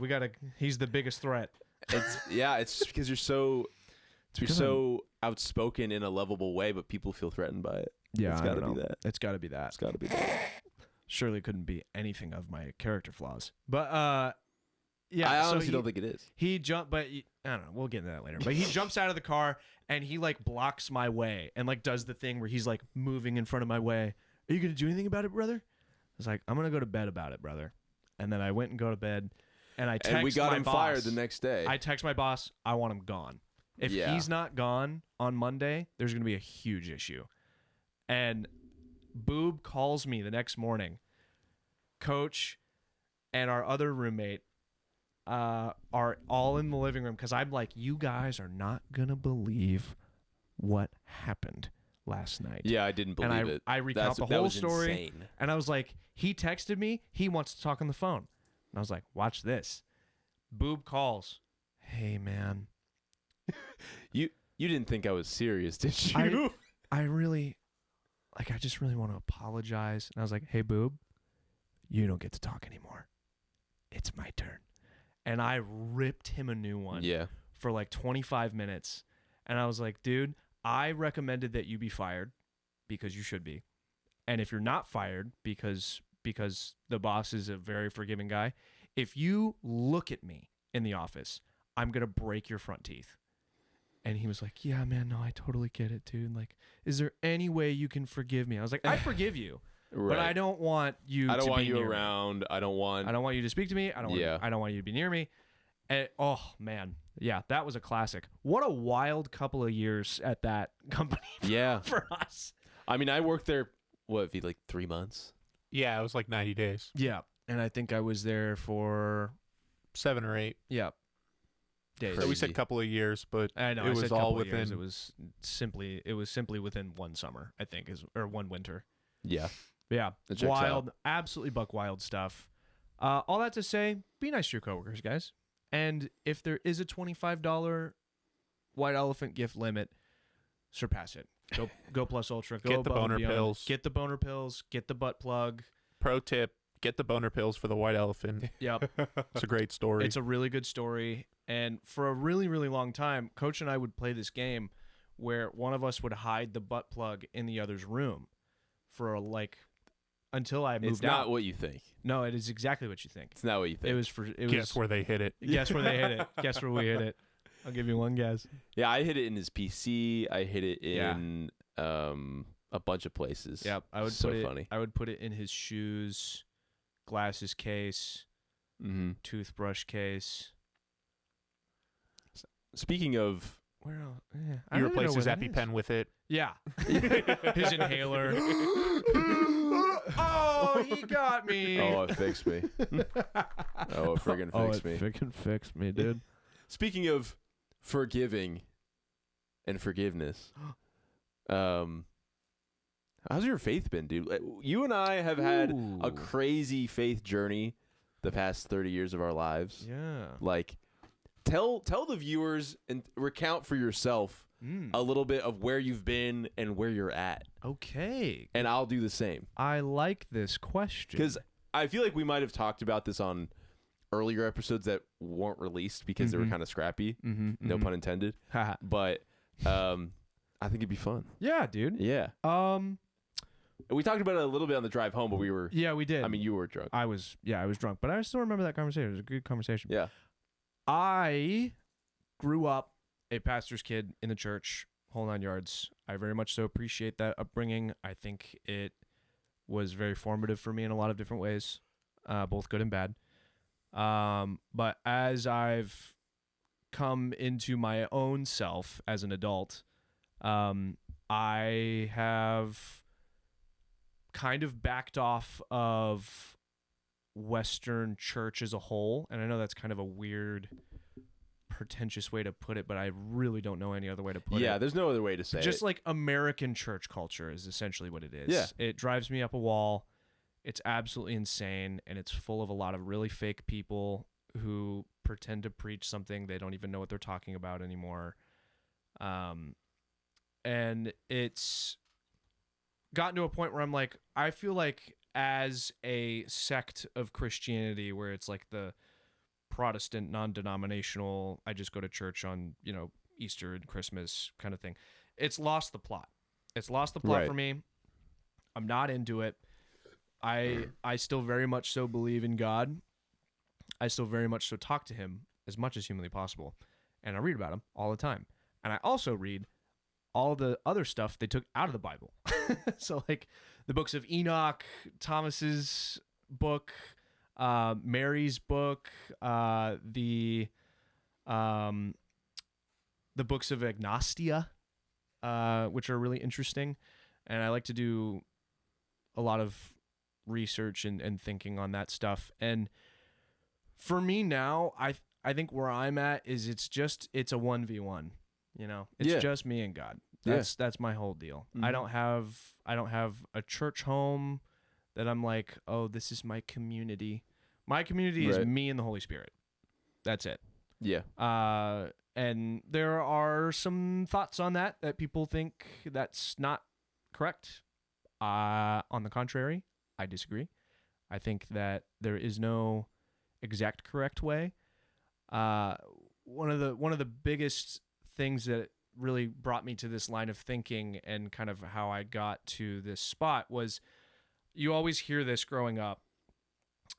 he's the biggest threat." It's just because you're so outspoken in a lovable way, but people feel threatened by it. Yeah, it's I got to don't be know. that. It's got to be that. It's got to be that. Surely couldn't be anything of my character flaws. But yeah, I so honestly don't think it is. He jumped, but I don't know. We'll get into that later. But he jumps out of the car and he like blocks my way and like does the thing where he's like moving in front of my way. Are you gonna do anything about it, brother? I was like, I'm gonna go to bed about it, brother. And then I went and go to bed, and I text And we got my him boss. fired the next day. I text my boss. I want him gone. If Yeah. he's not gone on Monday, there's gonna be a huge issue. And Boob calls me the next morning. Coach and our other roommate are all in the living room because I'm like, you guys are not gonna believe what happened last night. Yeah, I didn't believe and it. I recount the that whole was story, insane. and I was like, he texted me. He wants to talk on the phone, and I was like, watch this. Boob calls. Hey man, You didn't think I was serious, did you? I really, I just really want to apologize. And I was like, hey, Boob, you don't get to talk anymore. It's my turn. And I ripped him a new one Yeah. for like 25 minutes. And I was like, dude, I recommended that you be fired because you should be. And if you're not fired because the boss is a very forgiving guy, if you look at me in the office, I'm going to break your front teeth. And he was like, yeah, man, no, I totally get it, dude. Like, is there any way you can forgive me? I was like, I forgive you, Right. but I don't want you I don't to want be you near me. around. I don't want. I don't want you to speak to me. I don't Yeah. want you to be near me. And, oh, man. Yeah, that was a classic. What a wild couple of years at that company Yeah. for us. I mean, I worked there, what, like 3 months? Yeah, it was like 90 days, Yeah, and I think I was there for, 7 or 8. days. So we said Crazy. couple of years, but I know. it I was said all couple of years. within. It was simply within one summer, I think, or one winter. Yeah. Yeah, That checks wild, absolutely buck wild stuff. All that to say, be nice to your coworkers, guys. And if there is a $25 white elephant gift limit, surpass it. Go plus ultra. Go Get the above and boner beyond. pills. Get the boner pills. Get the butt plug. Pro tip: get the boner pills for the white elephant. Yep. It's a great story. It's a really good story. And for a really, really long time, Coach and I would play this game where one of us would hide the butt plug in the other's room for until I moved It's not out. what you think. No, it is exactly what you think. It's not what you think. Guess where they hit it. Guess where they hit it. Guess where we hit it. I'll give you one guess. Yeah, I hit it in his PC. I hit it Yeah. in a bunch of places. Yep, I would So put it. funny. I would put it in his shoes, glasses case, Mm-hmm. toothbrush case. Speaking of, Where else? Yeah, I You don't even replace know his where that is. EpiPen with it. Yeah, his inhaler. Oh, he got me. oh, it fixed me. Oh, it friggin' fixed me. freaking fixed me, dude. Speaking of forgiving and forgiveness, how's your faith been, dude? You and I have had a Ooh. crazy faith journey the past 30 years of our lives. Yeah. Like, tell the viewers and recount for yourself a little bit of where you've been and where you're at, Okay. and I'll do the same. I like this question. Because I feel like we might have talked about this on earlier episodes that weren't released because they were kind of scrappy. No pun intended. But I think it'd be fun. Yeah, dude. Yeah. We talked about it a little bit on the drive home, but we were. Yeah, we did. I mean, you were drunk. I was drunk, but I still remember that conversation. It was a good conversation. Yeah. I grew up a pastor's kid in the church, whole 9 yards. I very much so appreciate that upbringing. I think it was very formative for me in a lot of different ways, both good and bad. But as I've come into my own self as an adult, I have kind of backed off of Western church as a whole. And I know that's kind of a weird pretentious way to put it, but I really don't know any other way to put it. Yeah, there's no other way to say Just it. like American church culture is essentially what it is. Yeah. It drives me up a wall. It's absolutely insane, and it's full of a lot of really fake people who pretend to preach something they don't even know what they're talking about anymore. And it's gotten to a point where I'm like, I feel like as a sect of Christianity where it's like the Protestant non-denominational, I just go to church on, Easter and Christmas kind of thing. It's lost the plot. It's lost the plot Right. for me. I'm not into it. I still very much so believe in God. I still very much so talk to him as much as humanly possible. And I read about him all the time. And I also read all the other stuff they took out of the Bible. So like the books of Enoch, Thomas's book, Mary's book, the books of Agnostia, which are really interesting. And I like to do a lot of research and thinking on that stuff. And for me now, I think where I'm at is it's a 1v1, it's Yeah. just me and God. Yeah. That's my whole deal. Mhm. I don't have a church home that I'm like, oh, this is my community. My community is Right. me and the Holy Spirit. That's it. Yeah. And there are some thoughts on that people think that's not correct. On the contrary, I disagree. I think that there is no exact correct way. One of the biggest things that really brought me to this line of thinking and kind of how I got to this spot was, you always hear this growing up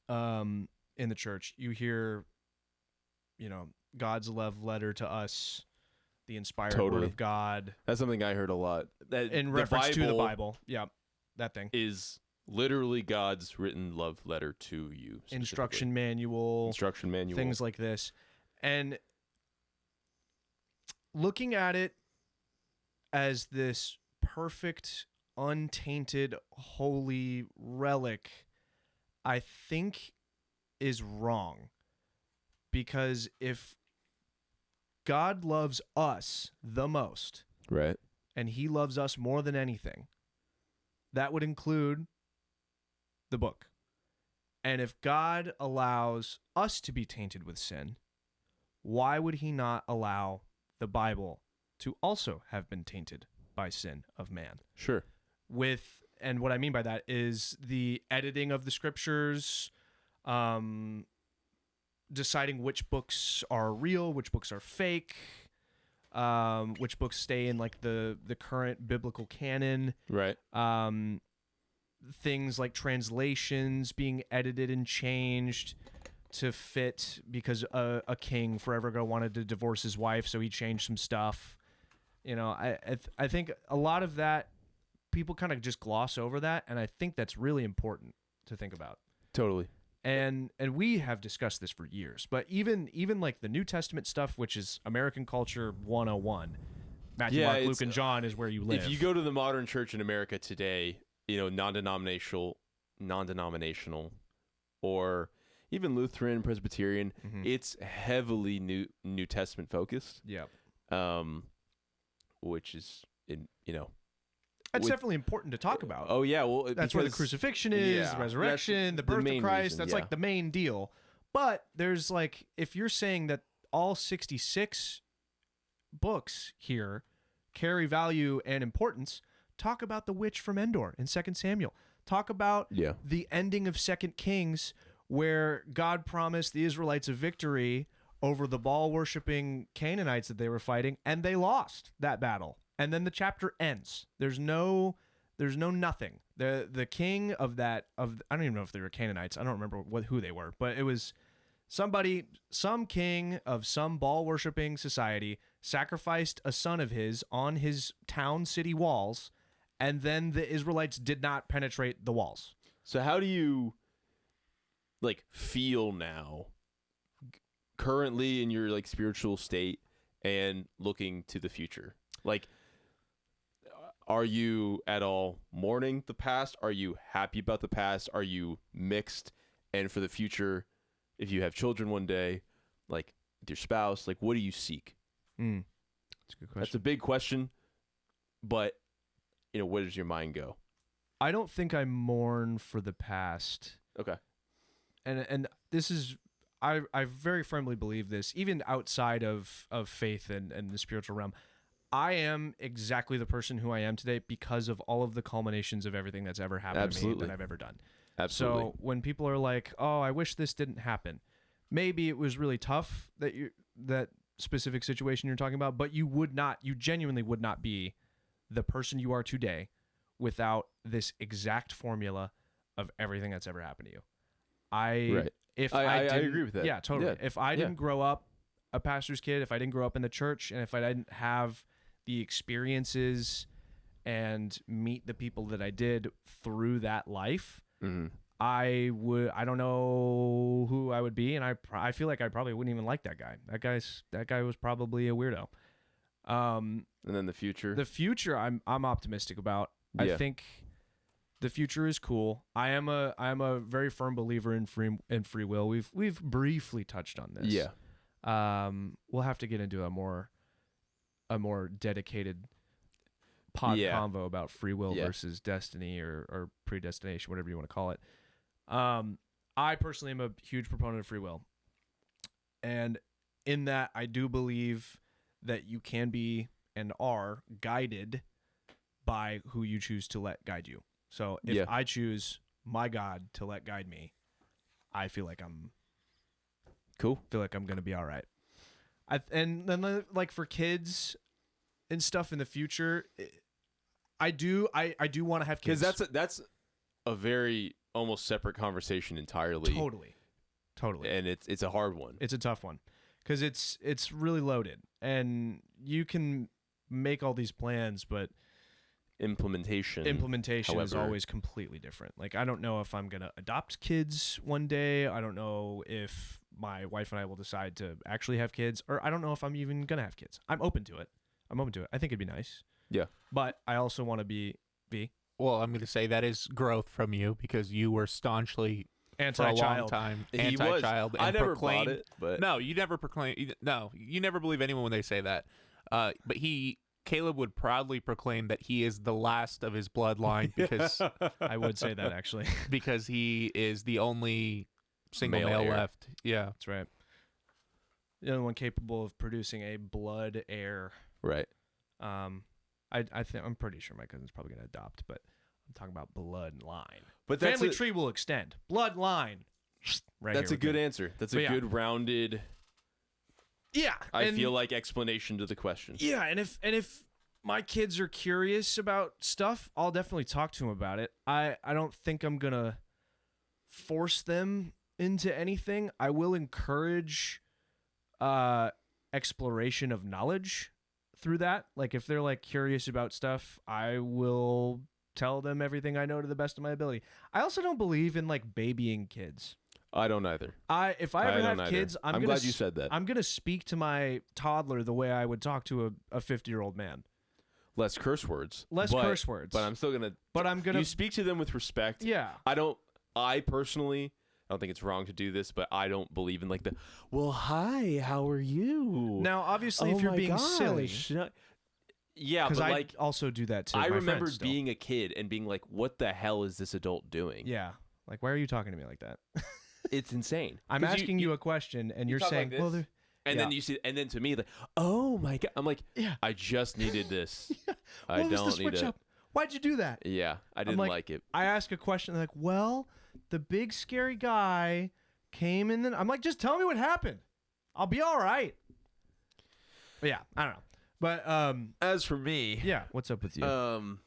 in the church. You hear, God's love letter to us, the inspired word Totally. of God, That's something I heard a lot. That in the reference to the Bible. Yeah, that thing. is literally God's written love letter to you. specifically. Instruction manual, things like this. And looking at it as this perfect, untainted, holy relic, I think is wrong. Because if God loves us the most, Right. and he loves us more than anything, that would include the book. And if God allows us to be tainted with sin, why would he not allow the Bible to also have been tainted by sin of man? Sure. And what I mean by that is the editing of the scriptures, deciding which books are real, which books are fake, which books stay in like the current biblical canon. Right. Things like translations being edited and changed to fit because a king forever ago wanted to divorce his wife, so he changed some stuff. I think a lot of that people kind of just gloss over that, and I think that's really important to think about. Totally. And we have discussed this for years, but even like the New Testament stuff, which is American culture 101, Matthew, Mark, Luke, and John is where you live. If you go to the modern church in America today, non-denominational, or even Lutheran, Presbyterian, it's heavily New Testament focused. Yeah. Which is That's definitely important to talk about. Oh yeah, well that's where the crucifixion is, yeah, the resurrection, the that's birth the of main Christ. reason, That's yeah. like the main deal. But there's like, if you're saying that all 66 books here carry value and importance, talk about the witch from Endor in 2 Samuel. Talk about the ending of 2 Kings, where God promised the Israelites a victory over the Baal-worshipping Canaanites that they were fighting, and they lost that battle. And then the chapter ends. There's no nothing. The king of I don't even know if they were Canaanites. I don't remember who they were, but it was some king of some Baal-worshipping society sacrificed a son of his on his town city walls, and then the Israelites did not penetrate the walls. So how do you feel now, currently in your spiritual state and looking to the future? Are you at all mourning the past? Are you happy about the past? Are you mixed? And for the future, if you have children one day, with your spouse? Like, what do you seek? That's a good question. That's a big question, but where does your mind go? I don't think I mourn for the past. Okay. And this is I very firmly believe this, even outside of faith and the spiritual realm. I am exactly the person who I am today because of all of the culminations of everything that's ever happened to me that I've ever done. Absolutely. So when people are like, "Oh, I wish this didn't happen," maybe it was really tough that specific situation you're talking about, but you genuinely would not be the person you are today without this exact formula of everything that's ever happened to you. I agree with that. Yeah, totally. Yeah. If I didn't grow up a pastor's kid, if I didn't grow up in the church, and if I didn't have the experiences and meet the people that I did through that life, I don't know who I would be, and I feel like I probably wouldn't even like that guy. That guy was probably a weirdo. And then the future. The future, I'm optimistic about. Yeah. I think the future is cool. I am a very firm believer in free will. We've briefly touched on this. Yeah. We'll have to get into a more dedicated convo about free will versus destiny or predestination, whatever you want to call it. I personally am a huge proponent of free will. And in that, I do believe that you can be and are guided by who you choose to let guide you. So if I choose my God to let guide me, I feel like I'm cool. Feel like I'm going to be all right. And then like for kids and stuff in the future, I do want to have kids. Because that's a very almost separate conversation entirely. Totally. And it's a hard one. It's a tough one because it's really loaded, and you can make all these plans, but implementation is always completely different. Like, I don't know if I'm going to adopt kids one day. I don't know if my wife and I will decide to actually have kids, or I don't know if I'm even going to have kids. I'm open to it. I think it'd be nice. Yeah. But I also want to be Well, I'm going to say that is growth from you because you were staunchly anti-child. For a long time, He was. anti-child. And I never proclaimed, bought it, but no, you never proclaim. No, you never believe anyone when they say that. But Caleb would proudly proclaim that he is the last of his bloodline because I would say that actually because he is the only single male heir. left. Yeah, that's right. The only one capable of producing a blood heir. right. I think I'm pretty sure my cousin's probably gonna adopt, but I'm talking about bloodline. But Family tree will extend. Bloodline. Right. That's a good answer. That's a good rounded. Yeah. I feel like explanation to the question. Yeah, and if my kids are curious about stuff, I'll definitely talk to them about it. I don't think I'm gonna force them into anything. I will encourage exploration of knowledge through that. Like, if they're like curious about stuff, I will tell them everything I know to the best of my ability. I also don't believe in like babying kids. I don't either. If I ever have kids, I'm glad you said that. I'm gonna speak to my toddler the way I would talk to a 50-year-old man. Less curse words. Curse words. But I'm still gonna. But I'm gonna. You speak to them with respect. Yeah. I personally don't think it's wrong to do this, but I don't believe in like the, well, hi, how are you? Now, obviously, if you're being silly. Yeah, because but I like also do that too. I My remember friends still. being a kid and being like, what the hell is this adult doing? Yeah. Like, why are you talking to me like that? It's insane. I'm asking you a question, and you're saying, like well, this, and then you see, and then to me, like, oh my God. I'm like, yeah, I just needed this. Yeah. I What was the don't need switch it. up? Why'd you do that? Yeah, I didn't like it. I ask a question, like, well, the big scary guy came in. I'm like, just tell me what happened. I'll be all right. But yeah, I don't know. But as for me, yeah, what's up with you? Don't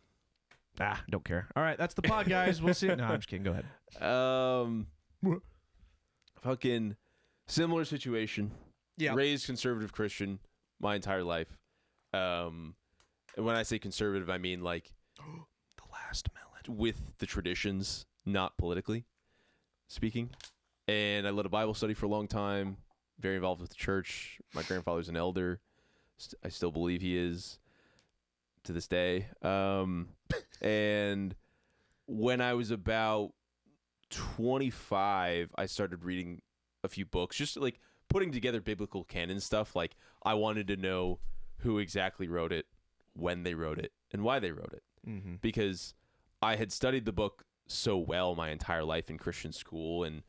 care. All right, that's the pod, guys. We'll see. No, I'm just kidding. Go ahead. Fucking similar situation. Yeah. Raised conservative Christian my entire life. And when I say conservative, I mean like the last melon with the traditions, not politically speaking. And I led a Bible study for a long time. Very involved with the church. My grandfather's an elder. I still believe he is to this day. And when I was about 25, I started reading a few books, just like putting together biblical canon stuff, like I wanted to know who exactly wrote it, when they wrote it, and why they wrote it. Mm-hmm. Because I had studied the book so well my entire life in Christian school and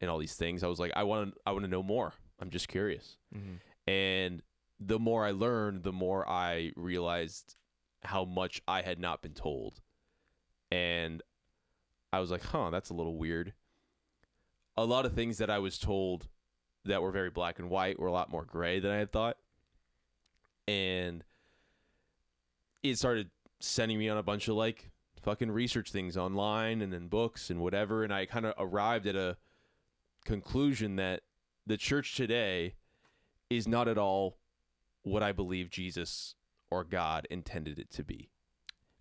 all these things. I was like, I want to know more. I'm just curious. Mm-hmm. And the more I learned, the more I realized how much I had not been told. And I was like, that's a little weird. A lot of things that I was told that were very black and white were a lot more gray than I had thought. And it started sending me on a bunch of like fucking research things online and in books and whatever. And I kind of arrived at a conclusion that the church today is not at all what I believe Jesus or God intended it to be.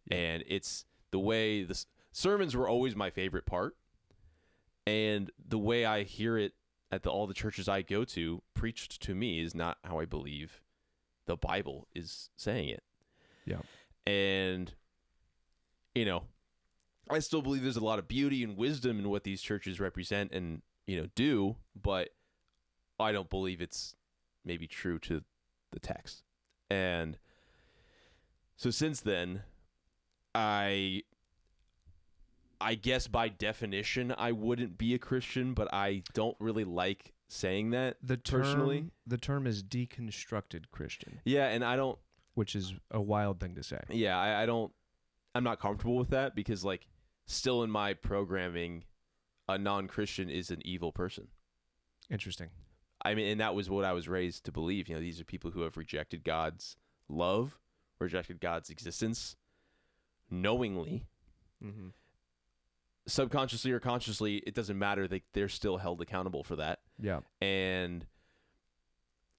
And it's the way the sermons were always my favorite part. And the way I hear it at all the churches I go to preached to me is not how I believe the Bible is saying it. Yeah. And, I still believe there's a lot of beauty and wisdom in what these churches represent and, do, but I don't believe it's maybe true to the text. And so since then, I guess by definition, I wouldn't be a Christian, but I don't really like saying that personally. The term is deconstructed Christian. Yeah, and I don't... Which is a wild thing to say. Yeah, I'm not comfortable with that because, like, still in my programming, a non-Christian is an evil person. Interesting. I mean, and that was what I was raised to believe. These are people who have rejected God's love, rejected God's existence, knowingly. Mm-hmm. Subconsciously or consciously, it doesn't matter. They're still held accountable for that. Yeah. And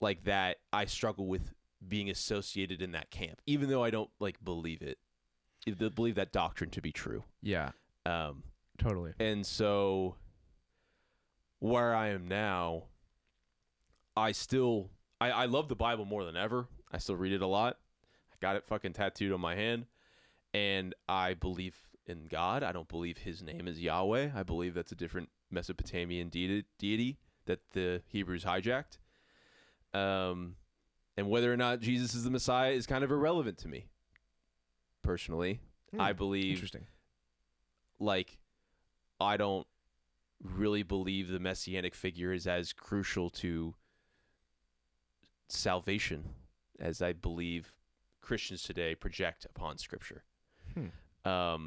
like that, I struggle with being associated in that camp, even though I don't believe it. Believe that doctrine to be true. Yeah. Totally. And so where I am now, I love the Bible more than ever. I still read it a lot. I got it fucking tattooed on my hand. And I believe in God. I don't believe his name is Yahweh. I believe that's a different Mesopotamian deity that the Hebrews hijacked. And whether or not Jesus is the Messiah is kind of irrelevant to me. Personally, I believe, interesting. I don't really believe the messianic figure is as crucial to salvation as I believe Christians today project upon Scripture. But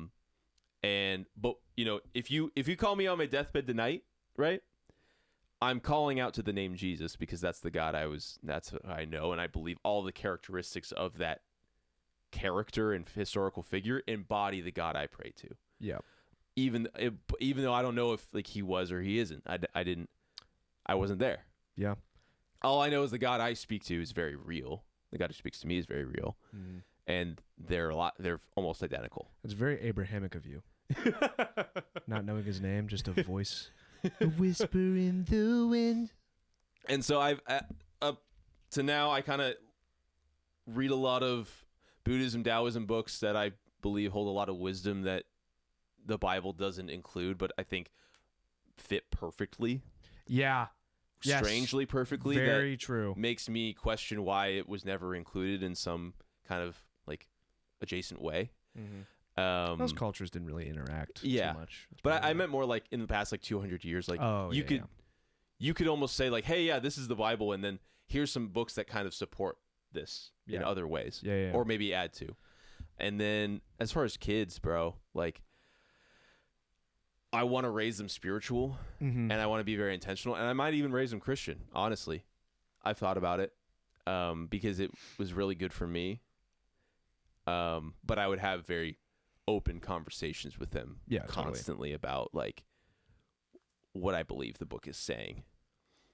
if you call me on my deathbed tonight, right? I'm calling out to the name Jesus because that's the God that's what I know, and I believe all the characteristics of that character and historical figure embody the God I pray to. Yeah. Even though I don't know if he was or he isn't. I wasn't there. Yeah. All I know is the God I speak to is very real. The God who speaks to me is very real. Mm-hmm. And they're almost identical. It's very Abrahamic of you. Not knowing his name, just a voice. A whisper in the wind. And so I've up to now I kind of read a lot of Buddhism, Taoism books that I believe hold a lot of wisdom that the Bible doesn't include, but I think fit perfectly. Yeah. Strangely perfectly. Very true. Makes me question why it was never included in some kind of adjacent way. Mm-hmm. Those cultures didn't really interact too much. But I meant more in the past 200 years. You could almost say hey, yeah, this is the Bible, and then here's some books that kind of support this in other ways. Yeah. Or maybe add to. And then as far as kids, bro, I want to raise them spiritual, and I want to be very intentional, and I might even raise them Christian, honestly. I've thought about it because it was really good for me. But I would have very open conversations with them constantly about what I believe the book is saying.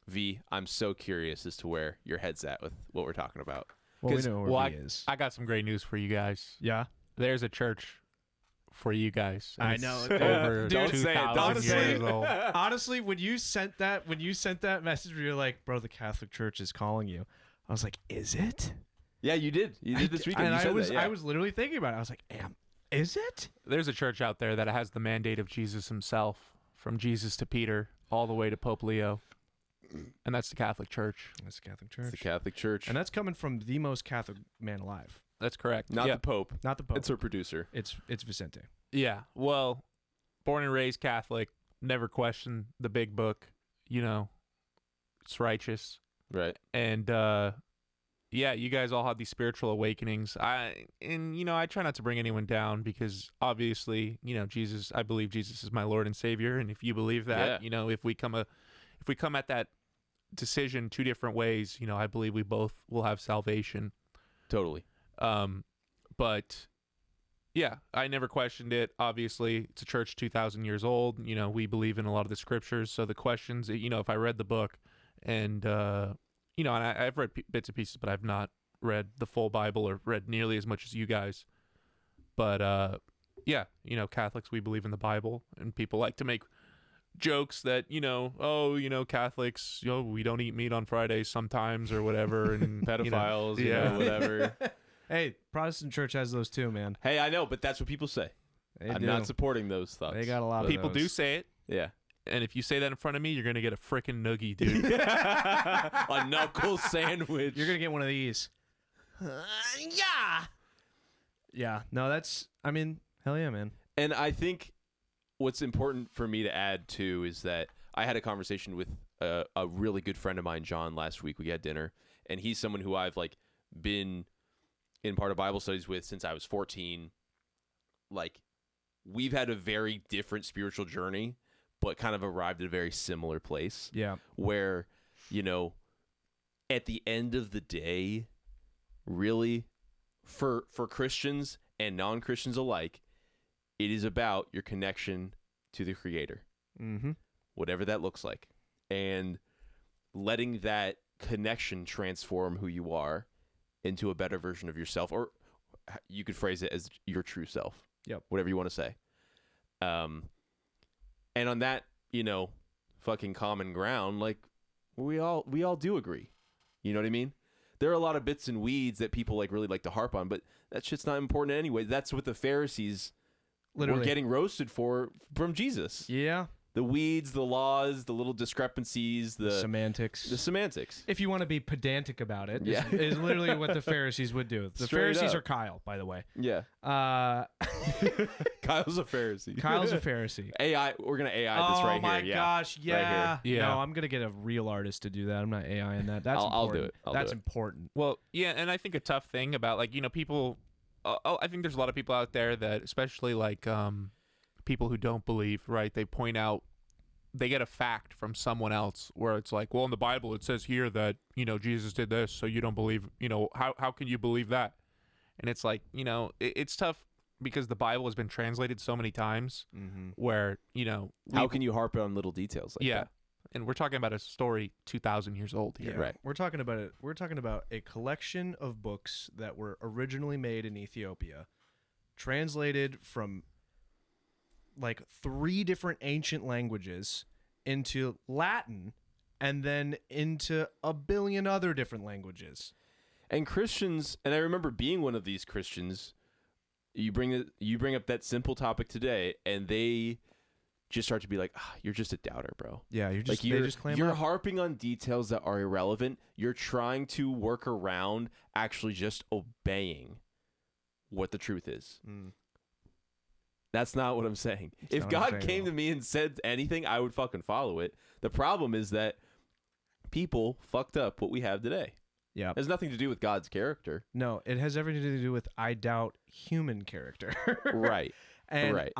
V, I'm so curious as to where your head's at with what we're talking about. Well, we know where he is. I got some great news for you guys. Yeah? There's a church for you guys. I know. Over Dude, 2,000 years old. Honestly, when you sent that message where you're like, bro, the Catholic Church is calling you, I was like, is it? Yeah, you did. You did this weekend. And I was literally thinking about it. I was like, is it? There's a church out there that has the mandate of Jesus himself, from Jesus to Peter, all the way to Pope Leo. And that's the Catholic Church. That's the Catholic It's Church. the Catholic Church. And that's coming from the most Catholic man alive. That's correct. Not yeah. the Pope. Not the Pope. It's her producer. It's Vicente. Yeah. Well, born and raised Catholic, never questioned the big book. You know, it's righteous. Right. And yeah, you guys all had these spiritual awakenings. I try not to bring anyone down because obviously, Jesus, I believe Jesus is my Lord and Savior, and if you believe that, if we come at that decision two different ways, I believe we both will have salvation. Totally. But yeah, I never questioned it. Obviously, it's a church 2,000 years old. We believe in a lot of the scriptures. So the questions, if I read the book and, and I've read bits and pieces, but I've not read the full Bible or read nearly as much as you guys. But yeah, Catholics, we believe in the Bible, and people like to make jokes that, Catholics, we don't eat meat on Fridays sometimes or whatever. And Pedophiles, yeah. Whatever. Hey, Protestant church has those too, man. Hey, I know, but that's what people say. They I'm do. not supporting those thoughts. They got a lot of people those. do say it. Yeah. And if you say that in front of me, you're going to get a frickin' noogie, dude. A knuckle sandwich. You're gonna get one of these. Yeah. Yeah. No, hell yeah, man. And I think what's important for me to add too is that I had a conversation with a really good friend of mine, John, last week. We had dinner, and he's someone who I've been in part of Bible studies with since I was 14. We've had a very different spiritual journey, but kind of arrived at a very similar place. Yeah. Where, at the end of the day, really, for Christians and non-Christians alike, it is about your connection to the Creator. Mm-hmm. Whatever that looks like. And letting that connection transform who you are into a better version of yourself. Or you could phrase it as your true self. Yep. Whatever you want to say. And on that, fucking common ground, we all do agree. You know what I mean? There are a lot of bits and weeds that people really like to harp on, but that shit's not important anyway. That's what the Pharisees were getting roasted for from Jesus. Yeah. The weeds, the laws, the little discrepancies, the semantics. If you want to be pedantic about it, Yeah. is literally what the Pharisees would do. The Straight Pharisees up. are Kyle, by the way. Yeah. Kyle's a Pharisee. Kyle's a Pharisee. AI. We're gonna AI this right here. Oh my Yeah. gosh, yeah. Right here. Yeah. No, I'm gonna get a real artist to do that. I'm not AI in that. That's I'll do important. it. That's do it. important. Well, yeah, and I think a tough thing about people. I think there's a lot of people out there that, especially people who don't believe, right? They point out, they get a fact from someone else where it's well, in the Bible it says here that Jesus did this, so you don't believe. How can you believe that? And it's it's tough because the Bible has been translated so many times, where How can you harp on little details like that? And we're talking about a story 2,000 years old here. Yeah, Right. We're talking about it. We're talking about a collection of books that were originally made in Ethiopia, translated from 3 different ancient languages into Latin, and then into a billion other different languages. And Christians, and I remember being one of these Christians. You bring up that simple topic today, and they just start to be you're just a doubter, bro. Yeah, you're just you're, they just claim you're up. harping on details that are irrelevant. You're trying to work around actually just obeying what the truth is. That's not what I'm saying. If not what I'm God saying came at all. to me and said anything, I would fucking follow it. The problem is that people fucked up what we have today. Yeah. It has nothing to do with God's character. No, it has everything to do with I doubt human character. Right. And Right.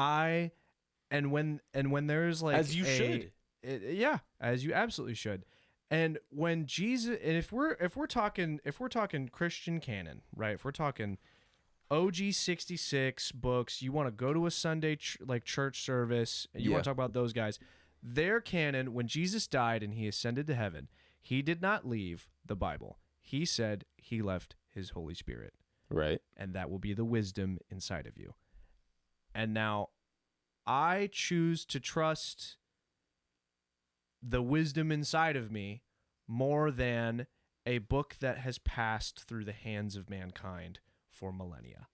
when there's As you should. Yeah, as you absolutely should. And when Jesus, and if we're talking Christian canon, right? If we're talking OG 66 books, you want to go to a Sunday church service, and you want to talk about those guys. Their canon, when Jesus died and he ascended to heaven, he did not leave the Bible. He said he left his Holy Spirit. Right. And that will be the wisdom inside of you. And now I choose to trust the wisdom inside of me more than a book that has passed through the hands of mankind for millennia.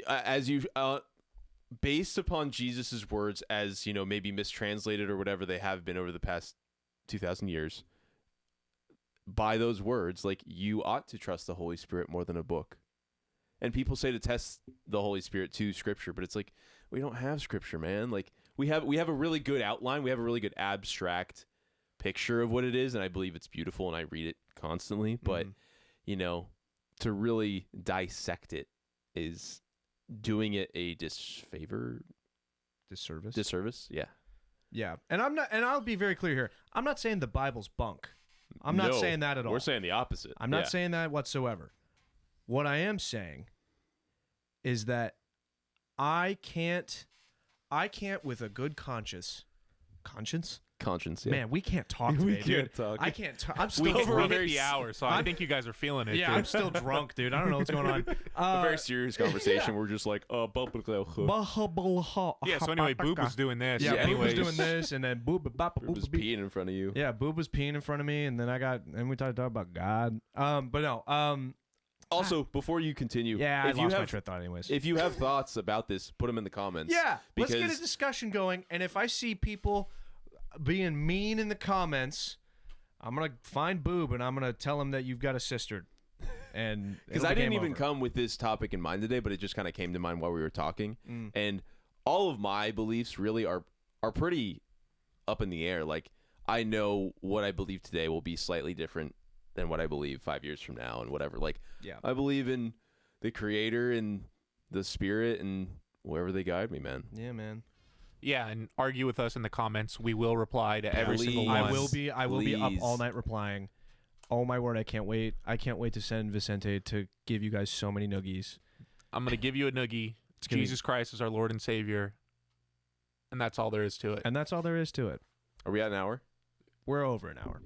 As you based upon Jesus's words, as maybe mistranslated or whatever they have been over the past 2,000 years, by those words, like, you ought to trust the Holy Spirit more than a book. And people say to test the Holy Spirit to Scripture, but it's like, we don't have Scripture, man. Like, we have a really good outline. We have a really good abstract picture of what it is, and I believe it's beautiful, and I read it constantly. But, you know, to really dissect it is doing it a disservice. Yeah. Yeah. And I'll be very clear here. I'm not saying the Bible's bunk. I'm not saying that at all. We're saying the opposite. I'm not saying that whatsoever. What I am saying is that I can't with a good conscience, yeah. man, we can't talk today, We dude. can't talk. I can't talk. I'm We still hit drunk. the hour, so I think you guys are feeling it. Yeah, too. I'm still drunk, dude. I don't know what's going on. A very serious conversation. We're just like, Yeah, so anyway, Boob was doing this. Yeah, Boob was anyways. doing this, and then Boob was peeing in front of you. Yeah, Boob was peeing in front of me, and then we talked about God. But no. Also, before you continue, Yeah, I if lost you my have train of thought anyways. if you have thoughts about this, put them in the comments. Yeah, let's because get a discussion going. And if I see people being mean in the comments, I'm gonna find Boob and I'm gonna tell him that you've got a sister. And because it'll I be didn't game even over. come with this topic in mind today, but it just kind of came to mind while we were talking. And all of my beliefs really are pretty up in the air. Like, I know what I believe today will be slightly different than what I believe 5 years from now, and whatever. Like, Yeah. I believe in the Creator and the Spirit and wherever they guide me, man. Yeah, man. Yeah, and argue with us in the comments. We will reply to every single one. I will be up Please. all night replying. Oh my word, I can't wait. I can't wait to send Vicente to give you guys so many noogies. I'm going to give you a noogie. gonna Jesus Christ is our Lord and Savior. And that's all there is to it. And that's all there is to it. Are we at an hour? We're over an hour.